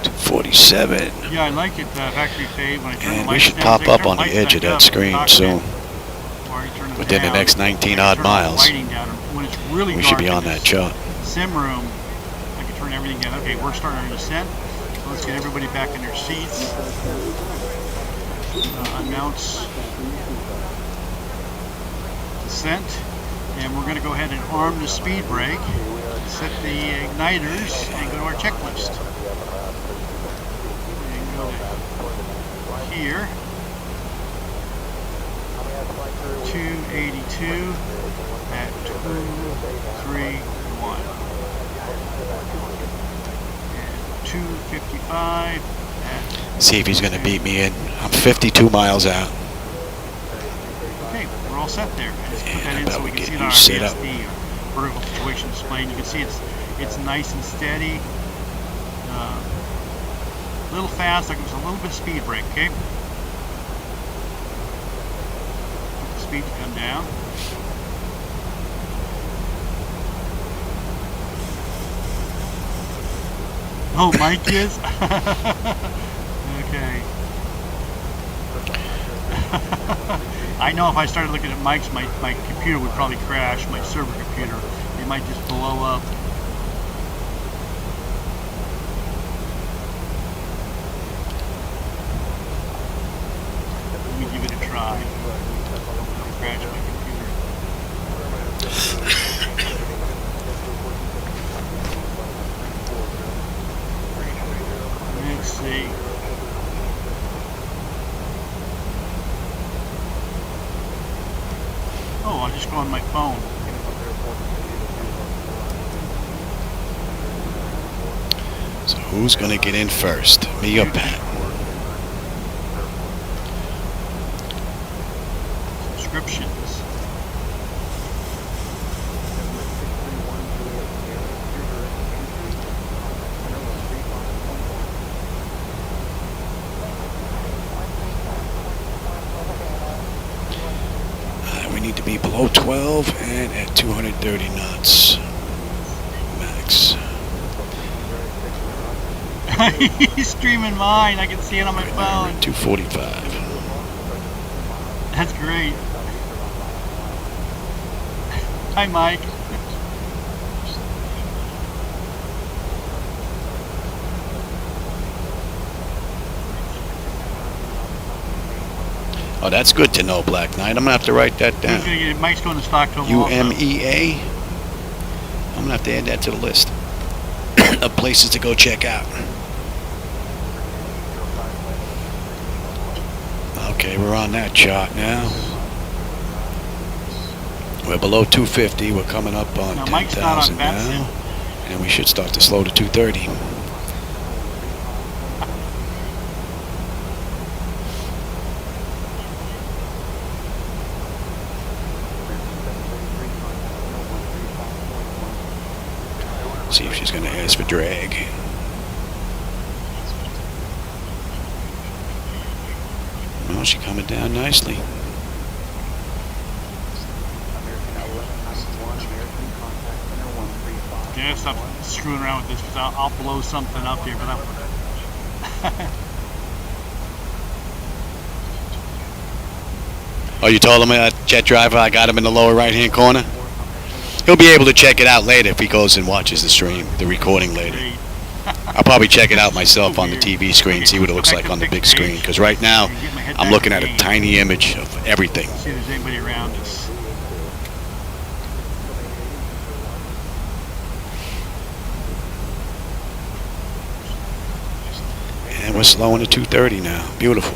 [SPEAKER 2] .47.
[SPEAKER 1] Yeah, I like it, factory fade. When I turn the
[SPEAKER 2] And
[SPEAKER 1] lights
[SPEAKER 2] we should
[SPEAKER 1] down,
[SPEAKER 2] pop
[SPEAKER 1] they
[SPEAKER 2] up
[SPEAKER 1] turn
[SPEAKER 2] on the
[SPEAKER 1] lights
[SPEAKER 2] edge of
[SPEAKER 1] back
[SPEAKER 2] that
[SPEAKER 1] up,
[SPEAKER 2] screen
[SPEAKER 1] cockpit.
[SPEAKER 2] soon.
[SPEAKER 1] Or you turn them
[SPEAKER 2] Within the
[SPEAKER 1] down,
[SPEAKER 2] next 19
[SPEAKER 1] I
[SPEAKER 2] odd
[SPEAKER 1] turn the
[SPEAKER 2] miles.
[SPEAKER 1] lighting down. When it's really
[SPEAKER 2] We should be
[SPEAKER 1] dark
[SPEAKER 2] on
[SPEAKER 1] in
[SPEAKER 2] that
[SPEAKER 1] this
[SPEAKER 2] chart.
[SPEAKER 1] sim room, I can turn everything down. Okay, we're starting our descent. So let's get everybody back in their seats. Announce descent. And we're going to go ahead and arm the speed brake, set the igniters, and go to our checklist. And go to here. 282 at 231. And 255 at...
[SPEAKER 2] See if he's going to beat me in. I'm 52 miles out.
[SPEAKER 1] Okay, we're all set there. I just put that in so we can see it on our
[SPEAKER 2] set up.
[SPEAKER 1] VSD, vertical situation display. And you can see it's nice and steady. A little fast, like it was a little bit of speed brake, okay? Speed to come down. Oh, Mike is? Okay. I know if I started looking at Mike's, my computer would probably crash, my server computer. It might just blow up. Let me give it a try. Don't crash my computer. Let's see. Oh, I'll just go on my phone.
[SPEAKER 2] So who's going to get in first? Me or Pat?
[SPEAKER 1] Subscriptions.
[SPEAKER 2] We need to be below 12 and at 230 knots max.
[SPEAKER 1] He's streaming mine. I can see it on my phone.
[SPEAKER 2] 245.
[SPEAKER 1] That's great. Hi, Mike.
[SPEAKER 2] Oh, that's good to know, Black Knight. I'm going to have to write that
[SPEAKER 1] Who's
[SPEAKER 2] down.
[SPEAKER 1] gonna get it? Mike's going to Stockholm. also.
[SPEAKER 2] UMEA. I'm going to have to add that to the list of places to go check out. Okay, we're on that chart now. We're below 250. We're coming up on
[SPEAKER 1] Now, Mike's not on
[SPEAKER 2] 10,000
[SPEAKER 1] Batson.
[SPEAKER 2] now. And we should start to slow to 230. See if she's going to ask for drag. Well, she's coming down nicely.
[SPEAKER 1] Yeah, stop screwing around with this because I'll blow something up here. But
[SPEAKER 2] Oh, you told him that jet driver I got him in the lower right-hand corner? He'll be able to check it out later if he goes and watches the stream, the recording later.
[SPEAKER 1] Great.
[SPEAKER 2] I'll probably check it out myself on the TV screen, see what it looks like on the big screen. Because right now, I'm looking at a tiny image of everything.
[SPEAKER 1] See if there's anybody around us.
[SPEAKER 2] And we're slowing to 230 now. Beautiful.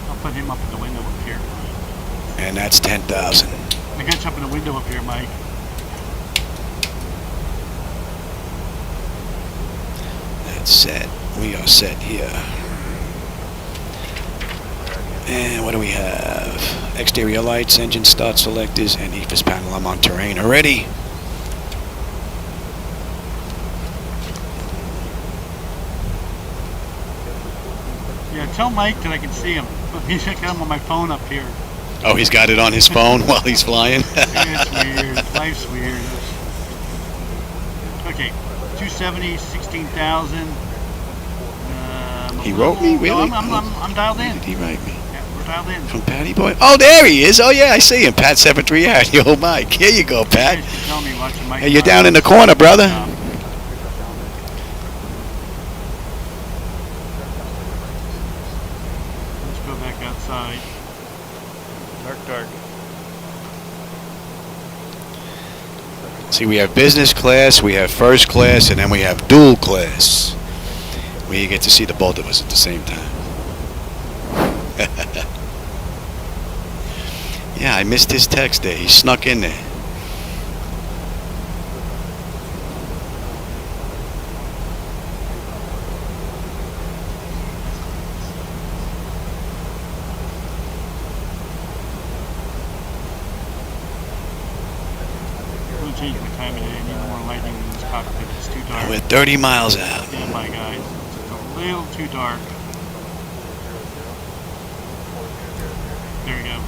[SPEAKER 1] I'll put him up in the window up here.
[SPEAKER 2] And that's 10,000.
[SPEAKER 1] I got you up in the window up here, Mike.
[SPEAKER 2] That's set. We are set here. And what do we have? Exterior lights, engine start selectors, and EFIS panel. I'm on terrain already.
[SPEAKER 1] Yeah, tell Mike that I can see him. He's got him on my phone up here.
[SPEAKER 2] Oh, he's got it on his phone while he's flying?
[SPEAKER 1] It's weird. Life's weird. Okay, 270, 16,000.
[SPEAKER 2] He wrote me? Really?
[SPEAKER 1] No, I'm dialed in.
[SPEAKER 2] Did he write me?
[SPEAKER 1] Yeah, we're dialed in.
[SPEAKER 2] From Patty Boy? Oh, there he is. Oh, yeah, I see him. Pat 738. Yo, Mike. Here you go, Pat.
[SPEAKER 1] You guys can tell me watching Mike.
[SPEAKER 2] Hey, you're down in the corner, brother.
[SPEAKER 1] Let's go back outside. Dark.
[SPEAKER 2] See, we have business class, we have first class, and then we have dual class. Where you get to see the both of us at the same time. Yeah, I missed his text there. He snuck in there.
[SPEAKER 1] I'm going to change my time today. I need more lighting in this cockpit. It's too dark.
[SPEAKER 2] We're 30 miles out.
[SPEAKER 1] Stand by, guys. It's just a little too dark. There we go.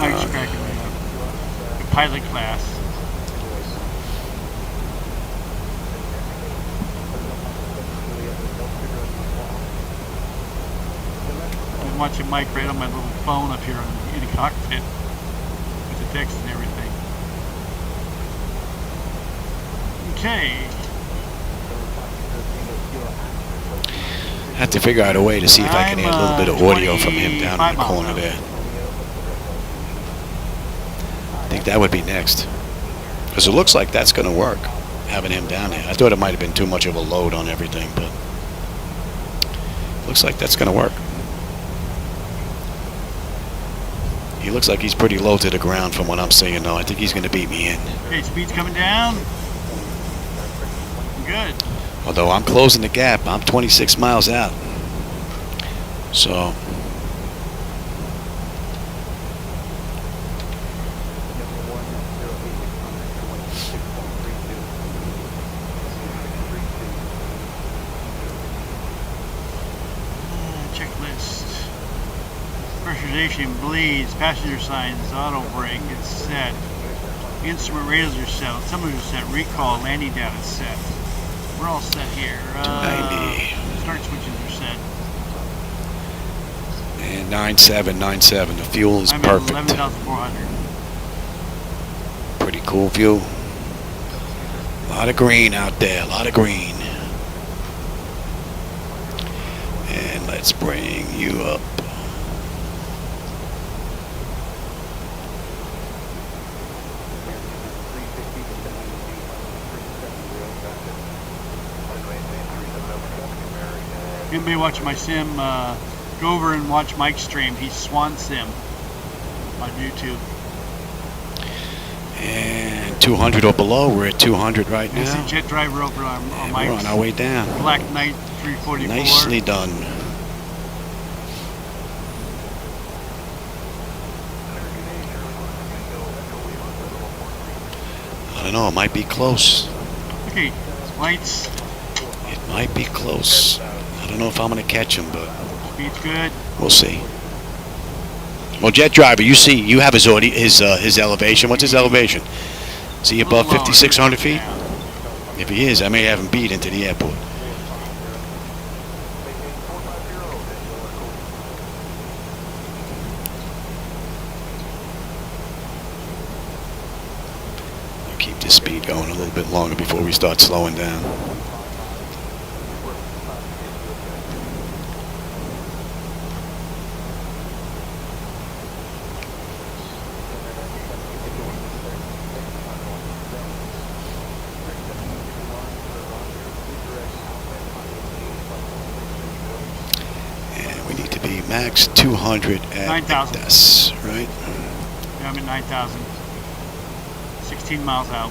[SPEAKER 1] Mike's cracking me up. The pilot class. I'm watching Mike right on my little phone up here in the cockpit with the text and everything. Okay.
[SPEAKER 2] I have to figure out a way to see if I can add a little bit of audio from him down in the corner there. I think that would be next. Because it looks like that's going to work, having him down here. I thought it might have been too much of a load on everything, but looks like that's going to work. He looks like he's pretty low to the ground from what I'm seeing, though. I think he's going to beat me in.
[SPEAKER 1] Okay, speed's coming down. Good.
[SPEAKER 2] Although I'm closing the gap. I'm 26 miles out. So
[SPEAKER 1] Checklist. Pressurization bleeds. Passenger signs. Auto brake is set. Instrument radars are set. Some of them are set. Recall. Landing data is set. We're all set here.
[SPEAKER 2] 290.
[SPEAKER 1] Start switches are set.
[SPEAKER 2] And 9797. The fuel is
[SPEAKER 1] I'm
[SPEAKER 2] perfect.
[SPEAKER 1] at 11,400.
[SPEAKER 2] Pretty cool view. A lot of green out there. A lot of green. And let's bring you up.
[SPEAKER 1] Anybody watching my sim, go over and watch Mike's stream. He's Swan Sim on YouTube.
[SPEAKER 2] And 200 or below. We're at 200 right
[SPEAKER 1] There's
[SPEAKER 2] now.
[SPEAKER 1] a jet driver over on
[SPEAKER 2] And
[SPEAKER 1] Mike's.
[SPEAKER 2] we're on our way down.
[SPEAKER 1] Black Knight 344.
[SPEAKER 2] Nicely done. I don't know. It might be close.
[SPEAKER 1] Okay, lights.
[SPEAKER 2] It might be close. I don't know if I'm going to catch him, but
[SPEAKER 1] Speed's good.
[SPEAKER 2] we'll see. Well, jet driver, you see, you have his elevation. What's his elevation? Is he above 5,600 feet?
[SPEAKER 1] Yeah.
[SPEAKER 2] If he is, I may have him beat into the airport. You keep the speed going a little bit longer before we start slowing down. Max 200 at
[SPEAKER 1] 9,000.
[SPEAKER 2] That's right.
[SPEAKER 1] Yeah, I'm at 9,000. 16 miles out.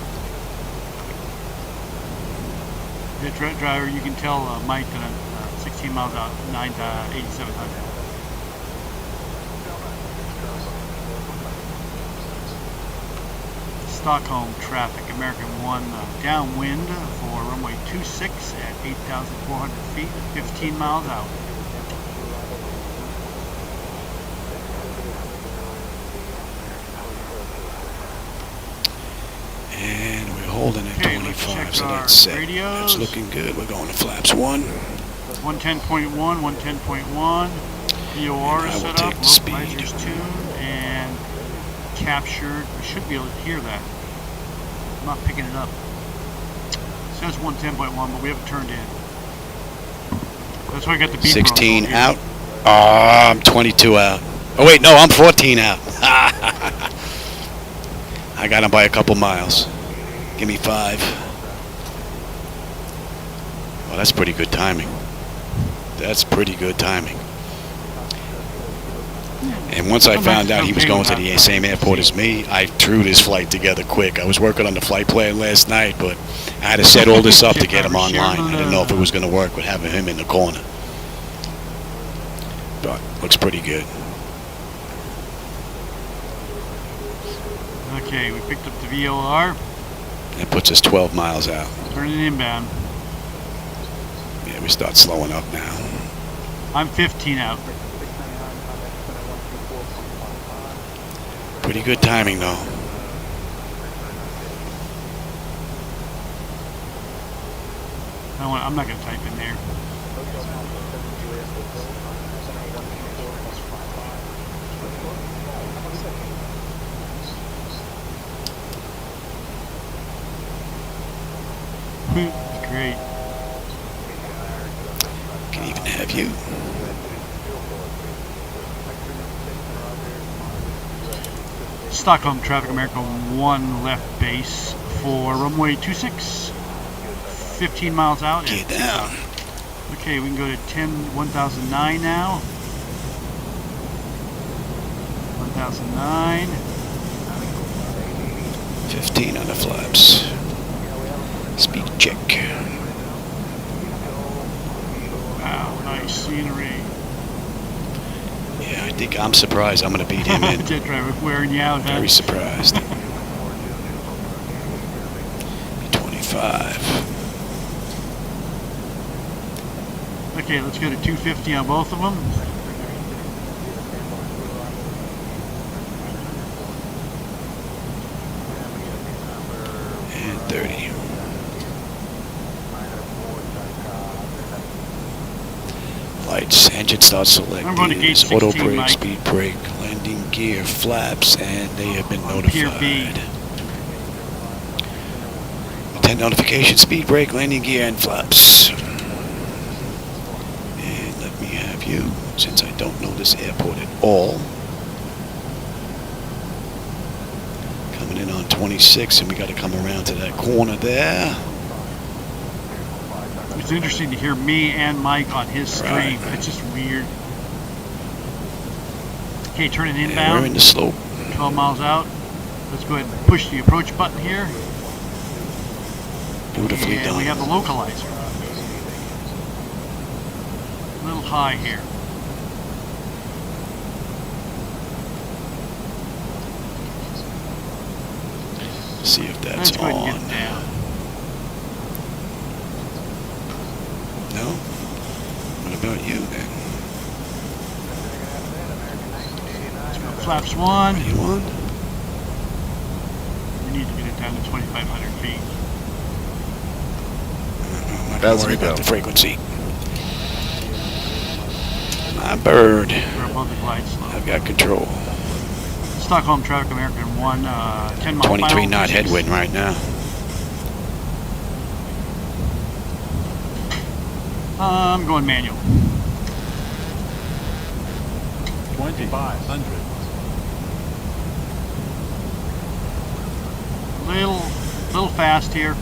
[SPEAKER 1] The driver, you can tell Mike that I'm 16 miles out, 8,700. Stockholm traffic, American 1 downwind for runway 26 at 8,400 feet, 15 miles out.
[SPEAKER 2] And we're holding at 25, so that's set. That's looking good. We're going to flaps 1.
[SPEAKER 1] 110.1, 110.1. VOR is set up, localizer's tuned, and captured. We should be able to hear that. I'm not picking it up. It says 110.1, but we haven't turned in. That's why I got the beep.
[SPEAKER 2] 16 out. Oh, I'm 22 out. Oh, wait, no, I'm 14 out. I got him by a couple miles. Give me 5. Well, that's pretty good timing. That's pretty good timing. And once I found out he was going to the same airport as me, I threw this flight together quick. I was working on the flight plan last night, but I had to set all this up to get him online. I didn't know if it was going to work with having him in the corner. But looks pretty good.
[SPEAKER 1] Okay, we picked up the VOR.
[SPEAKER 2] That puts us 12 miles out.
[SPEAKER 1] Turning inbound.
[SPEAKER 2] Yeah, we start slowing up now.
[SPEAKER 1] I'm 15 out.
[SPEAKER 2] Pretty good timing, though.
[SPEAKER 1] I'm not going to type in there. Great.
[SPEAKER 2] Can even have you.
[SPEAKER 1] Stockholm traffic, America 1 left base for runway 26. 15 miles out.
[SPEAKER 2] Get down.
[SPEAKER 1] Okay, we can go to 1009 now. 1009.
[SPEAKER 2] 15 on the flaps. Speed check.
[SPEAKER 1] Wow, nice scenery.
[SPEAKER 2] Yeah, I think I'm surprised I'm going to beat him in.
[SPEAKER 1] Jet driver wearing you out, huh?
[SPEAKER 2] Very surprised. 25.
[SPEAKER 1] Okay, let's go to 250 on both of them.
[SPEAKER 2] And 30. Lights, engine start selected, auto brake,
[SPEAKER 1] Mike.
[SPEAKER 2] speed brake, landing gear, flaps, and they have been notified. 10 notification, speed brake, landing gear, and flaps. And let me have you, since I don't know this airport at all. Coming in on 26, and we got to come around to that corner there.
[SPEAKER 1] It's interesting to hear me and Mike on his screen.
[SPEAKER 2] Right.
[SPEAKER 1] It's just weird. Okay, turning
[SPEAKER 2] And
[SPEAKER 1] inbound.
[SPEAKER 2] we're in the slope.
[SPEAKER 1] 12 miles out. Let's go ahead and push the approach button here.
[SPEAKER 2] Beautifully
[SPEAKER 1] And
[SPEAKER 2] done.
[SPEAKER 1] we have the localizer. A little high here.
[SPEAKER 2] See if that's
[SPEAKER 1] Let's go ahead and
[SPEAKER 2] on.
[SPEAKER 1] get down.
[SPEAKER 2] No? What about you then?
[SPEAKER 1] Let's go flaps 1.
[SPEAKER 2] You on?
[SPEAKER 1] We need to get it down to 2,500 feet.
[SPEAKER 2] I'm not gonna
[SPEAKER 5] 1,000
[SPEAKER 2] worry
[SPEAKER 5] to go.
[SPEAKER 2] about the frequency. My bird.
[SPEAKER 1] We're above the glide slope.
[SPEAKER 2] I've got control.
[SPEAKER 1] Stockholm Traffic American 1, 10 mile
[SPEAKER 2] 23
[SPEAKER 1] final
[SPEAKER 2] knot
[SPEAKER 1] distance.
[SPEAKER 2] headwind right now.
[SPEAKER 1] I'm going manual.
[SPEAKER 6] 2,500.
[SPEAKER 1] Little fast here.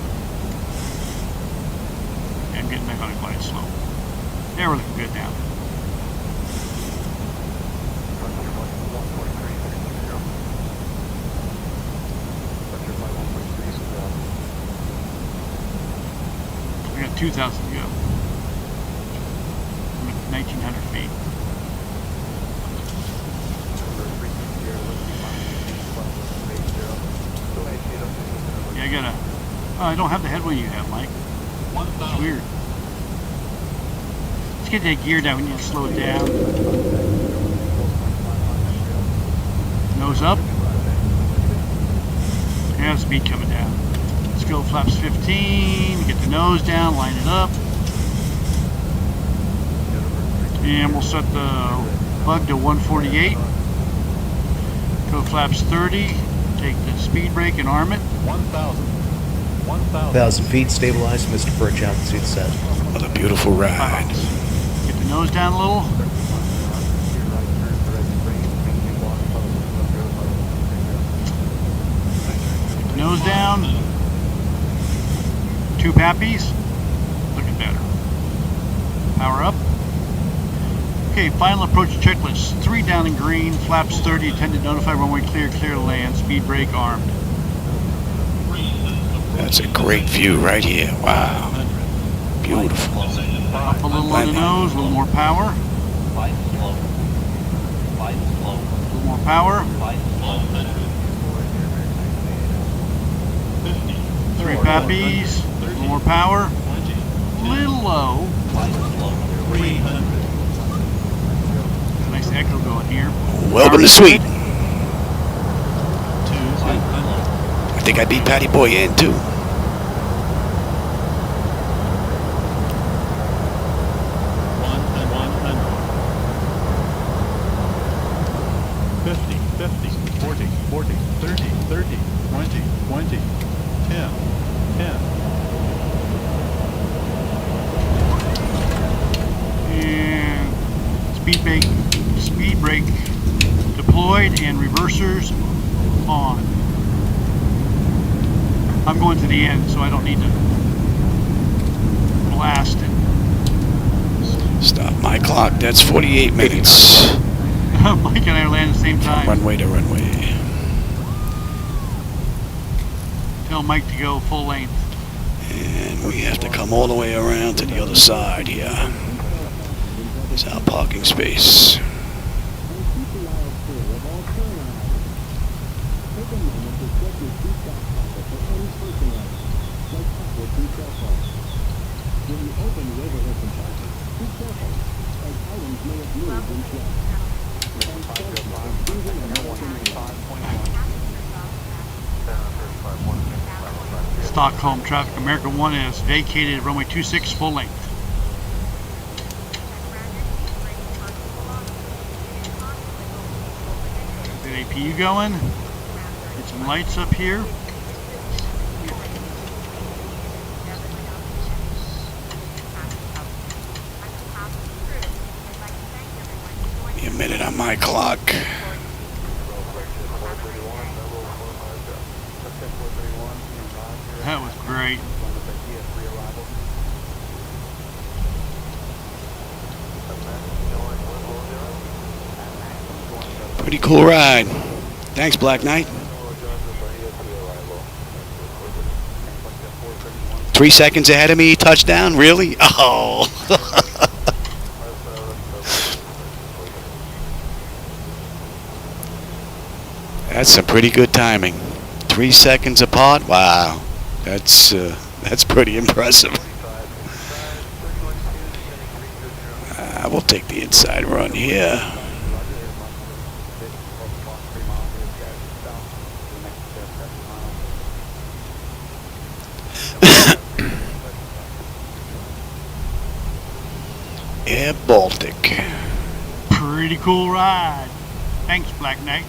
[SPEAKER 1] And getting back on a glide slope. Yeah, we're looking good now. We got 2,000 to go. 1,900 feet. Yeah, I gotta. Oh, I don't have the headwind you have, Mike. It's weird. Let's get that gear down. We need to slow it down. Nose up. Yeah, speed coming down. Let's go flaps 15. Get the nose down. Line it up. And we'll set the bug to 148. Go flaps 30. Take the speed brake and arm it.
[SPEAKER 6] 1,000.
[SPEAKER 5] 1,000 feet, stabilized, Mr. Birch, altitude set.
[SPEAKER 2] What a beautiful ride.
[SPEAKER 1] Get the nose down a little. Get the nose down. 2 pappies. Looking better. Power up. Okay, final approach checklist. 3 down in green, flaps 30, attend to notify runway clear, clear to land, speed brake armed.
[SPEAKER 2] That's a great view right here. Wow. Beautiful.
[SPEAKER 1] Up a little on the nose, a little more power. A little more power. 3 pappies, a little more power. A little low. Nice echo going here.
[SPEAKER 2] Welcome to Suite. I think I beat Patty Boy in too.
[SPEAKER 6] 50, 50, 40, 40, 30, 30, 20, 20, 10, 10.
[SPEAKER 1] And speed brake deployed and reversers on. I'm going to the end, so I don't need to blast it.
[SPEAKER 2] Stop my clock. That's 48 minutes.
[SPEAKER 1] Mike and I are landing at the same time.
[SPEAKER 2] Runway to runway.
[SPEAKER 1] Tell Mike to go full length.
[SPEAKER 2] And we have to come all the way around to the other side here. It's our parking space.
[SPEAKER 1] Stockholm Traffic American 1 has vacated runway 26 full length. Get APU going. Get some lights up here.
[SPEAKER 2] Give me a minute on my clock.
[SPEAKER 1] That was great.
[SPEAKER 2] Pretty cool ride. Thanks, Black Knight. 3 seconds ahead of me, touchdown? Really? Oh. That's some pretty good timing. 3 seconds apart? Wow. That's pretty impressive. We'll take the inside run here. Air Baltic.
[SPEAKER 1] Pretty cool ride. Thanks, Black Knight.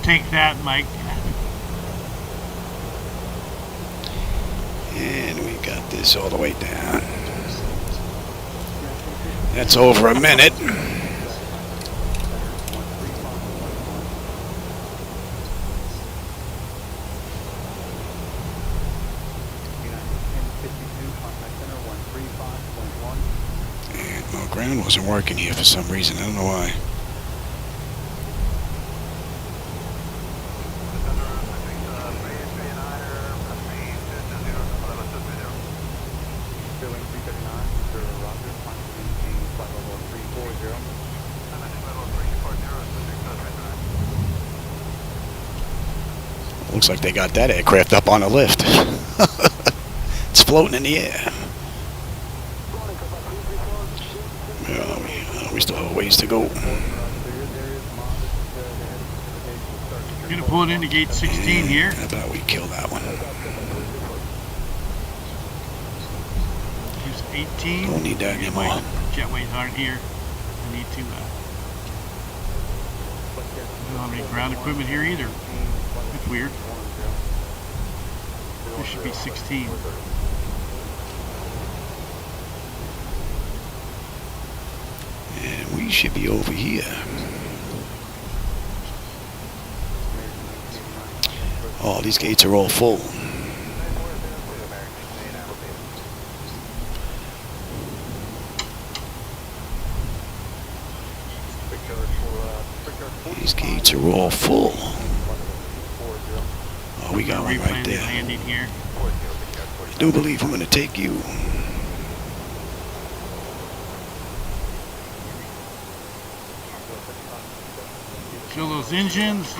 [SPEAKER 1] Take that, Mike.
[SPEAKER 2] And we got this all the way down. That's over a minute. And well, ground wasn't working here for some reason. I don't know why. Looks like they got that aircraft up on a lift. It's floating in the air. We still have a ways to go.
[SPEAKER 1] We're going to pull it into gate 16 here.
[SPEAKER 2] How about we kill that one?
[SPEAKER 1] Here's 18.
[SPEAKER 2] Don't need that anymore.
[SPEAKER 1] Jetways aren't here. I need to. We don't have any ground equipment here either. That's weird. This should be 16.
[SPEAKER 2] And we should be over here. Oh, these gates are all full. These gates are all full. Oh, we got one right there.
[SPEAKER 1] Landing here.
[SPEAKER 2] I do believe I'm going to take you.
[SPEAKER 1] Kill those engines.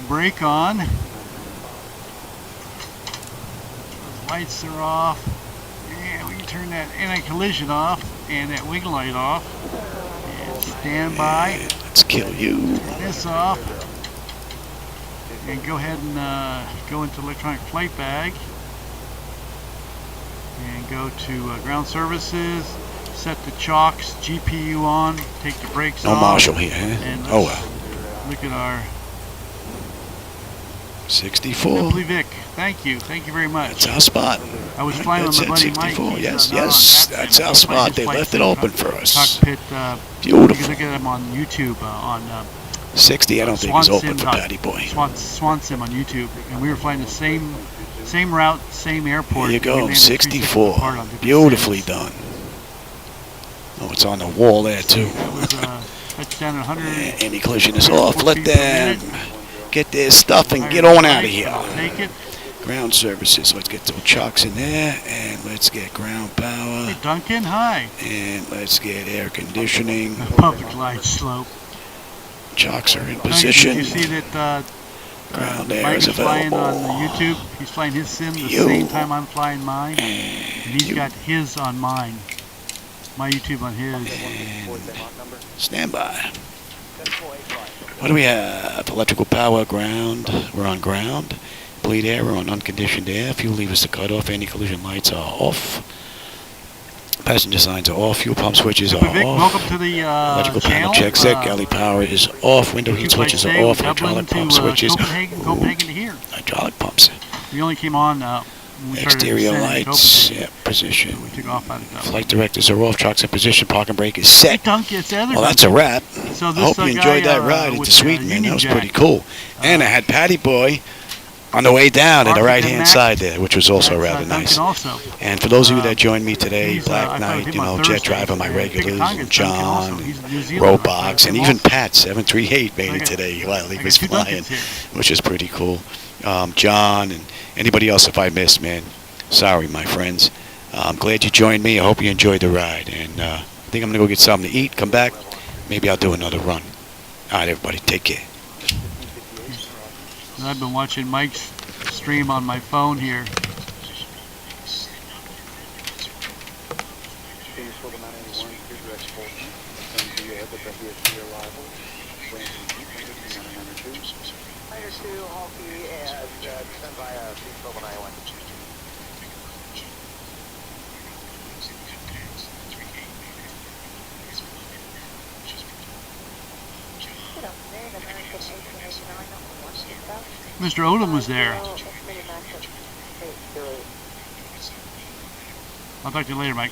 [SPEAKER 1] Brake on. Those lights are off. And we can turn that anti-collision off and that wing light off. And stand by.
[SPEAKER 2] And let's kill you.
[SPEAKER 1] This off. And go ahead and go into electronic flight bag. And go to ground services. Set the chocks, GPU on. Take the brakes off.
[SPEAKER 2] No Marshall here, huh?
[SPEAKER 1] And
[SPEAKER 2] Oh well.
[SPEAKER 1] look at our
[SPEAKER 2] 64.
[SPEAKER 1] Simply Vic. Thank you very much.
[SPEAKER 2] That's our spot.
[SPEAKER 1] I was flying with my buddy Mike.
[SPEAKER 2] 64. Yes,
[SPEAKER 1] not
[SPEAKER 2] yes,
[SPEAKER 1] on.
[SPEAKER 2] that's our spot. They left it open for us.
[SPEAKER 1] Cockpit. You
[SPEAKER 2] Beautiful.
[SPEAKER 1] can look at him on YouTube on
[SPEAKER 2] 60. I don't think it's open for Patty Boy.
[SPEAKER 1] Swan Sim on YouTube, and we were flying the same route, same airport.
[SPEAKER 2] There you
[SPEAKER 1] We
[SPEAKER 2] go.
[SPEAKER 1] landed
[SPEAKER 2] 64.
[SPEAKER 1] 3 apart on different
[SPEAKER 2] Beautifully
[SPEAKER 1] settings.
[SPEAKER 2] done. Oh, it's on the wall there too.
[SPEAKER 1] That was touchdown at 100.
[SPEAKER 2] Anti-collision is off.
[SPEAKER 1] 4
[SPEAKER 2] Let
[SPEAKER 1] feet per
[SPEAKER 2] them
[SPEAKER 1] minute.
[SPEAKER 2] get their stuff and get on out of here.
[SPEAKER 1] I'll take it.
[SPEAKER 2] Ground services. Let's get those chocks in there, and let's get ground power,
[SPEAKER 1] Hey, Duncan, hi.
[SPEAKER 2] and let's get air conditioning.
[SPEAKER 1] Public light slope.
[SPEAKER 2] Chocks are in
[SPEAKER 1] Duncan,
[SPEAKER 2] position.
[SPEAKER 1] did you see that
[SPEAKER 2] Ground air
[SPEAKER 1] Mike
[SPEAKER 2] is
[SPEAKER 1] is flying on
[SPEAKER 2] available.
[SPEAKER 1] YouTube? He's flying his sim the
[SPEAKER 2] You.
[SPEAKER 1] same time I'm flying mine. And he's
[SPEAKER 2] You.
[SPEAKER 1] got his on mine. My YouTube on his.
[SPEAKER 2] Stand by. What do we have? Electrical power, ground. We're on ground. Bleed air, we're on unconditioned air. Fuel levers to cut off. Anti-collision lights are off. Passenger signs are off. Fuel pump switches are
[SPEAKER 1] Vic,
[SPEAKER 2] off.
[SPEAKER 1] welcome to the
[SPEAKER 2] Electrical
[SPEAKER 1] channel.
[SPEAKER 2] panel check set. Galley power is off. Window heat switches are off. Hydraulic pump switches.
[SPEAKER 1] Copenhagen to here.
[SPEAKER 2] Hydraulic pumps.
[SPEAKER 1] We only came on when we started
[SPEAKER 2] Exterior
[SPEAKER 1] descending
[SPEAKER 2] lights.
[SPEAKER 1] Copenhagen.
[SPEAKER 2] Yeah, position.
[SPEAKER 1] We took off out of Dublin.
[SPEAKER 2] Flight directors are off. Chocks in position. Parking brake is
[SPEAKER 1] Hey,
[SPEAKER 2] set.
[SPEAKER 1] Duncan, it's the other
[SPEAKER 2] Well, that's a wrap.
[SPEAKER 1] So
[SPEAKER 2] I
[SPEAKER 1] this
[SPEAKER 2] hope you enjoyed
[SPEAKER 1] guy,
[SPEAKER 2] that ride
[SPEAKER 1] with
[SPEAKER 2] into Sweden, man. That
[SPEAKER 1] Union
[SPEAKER 2] was
[SPEAKER 1] Jack,
[SPEAKER 2] pretty cool. And I had Patty Boy on the way down at the
[SPEAKER 1] Arthur
[SPEAKER 2] right-hand
[SPEAKER 1] Mack.
[SPEAKER 2] side there, which was also
[SPEAKER 1] That's,
[SPEAKER 2] rather
[SPEAKER 1] Duncan
[SPEAKER 2] nice.
[SPEAKER 1] also.
[SPEAKER 2] And for those of you that joined me today,
[SPEAKER 1] He's,
[SPEAKER 2] Black
[SPEAKER 1] I
[SPEAKER 2] Knight,
[SPEAKER 1] found
[SPEAKER 2] you
[SPEAKER 1] him on
[SPEAKER 2] know, Jet
[SPEAKER 1] Thursday.
[SPEAKER 2] Driver, my
[SPEAKER 1] Pick a
[SPEAKER 2] regulars,
[SPEAKER 1] Duncan,
[SPEAKER 2] and
[SPEAKER 1] Duncan also.
[SPEAKER 2] John,
[SPEAKER 1] He's in New Zealand.
[SPEAKER 2] Robox, and
[SPEAKER 1] Him
[SPEAKER 2] even
[SPEAKER 1] also.
[SPEAKER 2] Pat 738 made
[SPEAKER 1] I
[SPEAKER 2] it
[SPEAKER 1] got-
[SPEAKER 2] today while he
[SPEAKER 1] I
[SPEAKER 2] was
[SPEAKER 1] got 2
[SPEAKER 2] flying,
[SPEAKER 1] Duncans here.
[SPEAKER 2] which is pretty cool. John and anybody else if I missed, man, sorry, my friends. I'm glad you joined me. I hope you enjoyed the ride. And I think I'm going to go get something to eat, come back. Maybe I'll do another run. All right, everybody, take care.
[SPEAKER 1] I've been watching Mike's stream on my phone here. Mr. Odom was there. I'll talk to you later, Mike.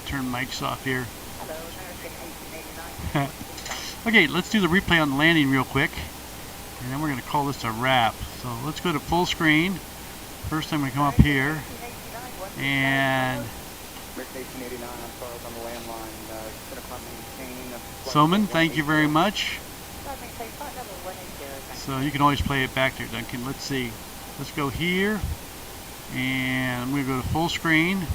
[SPEAKER 1] Turn mics off here. Okay, let's do the replay on the landing real quick, and then we're going to call this a wrap. So let's go to full screen. First I'm going to come up here, and Soman, thank you very much. So you can always play it back there, Duncan. Let's see. Let's go here, and I'm going to go to full screen.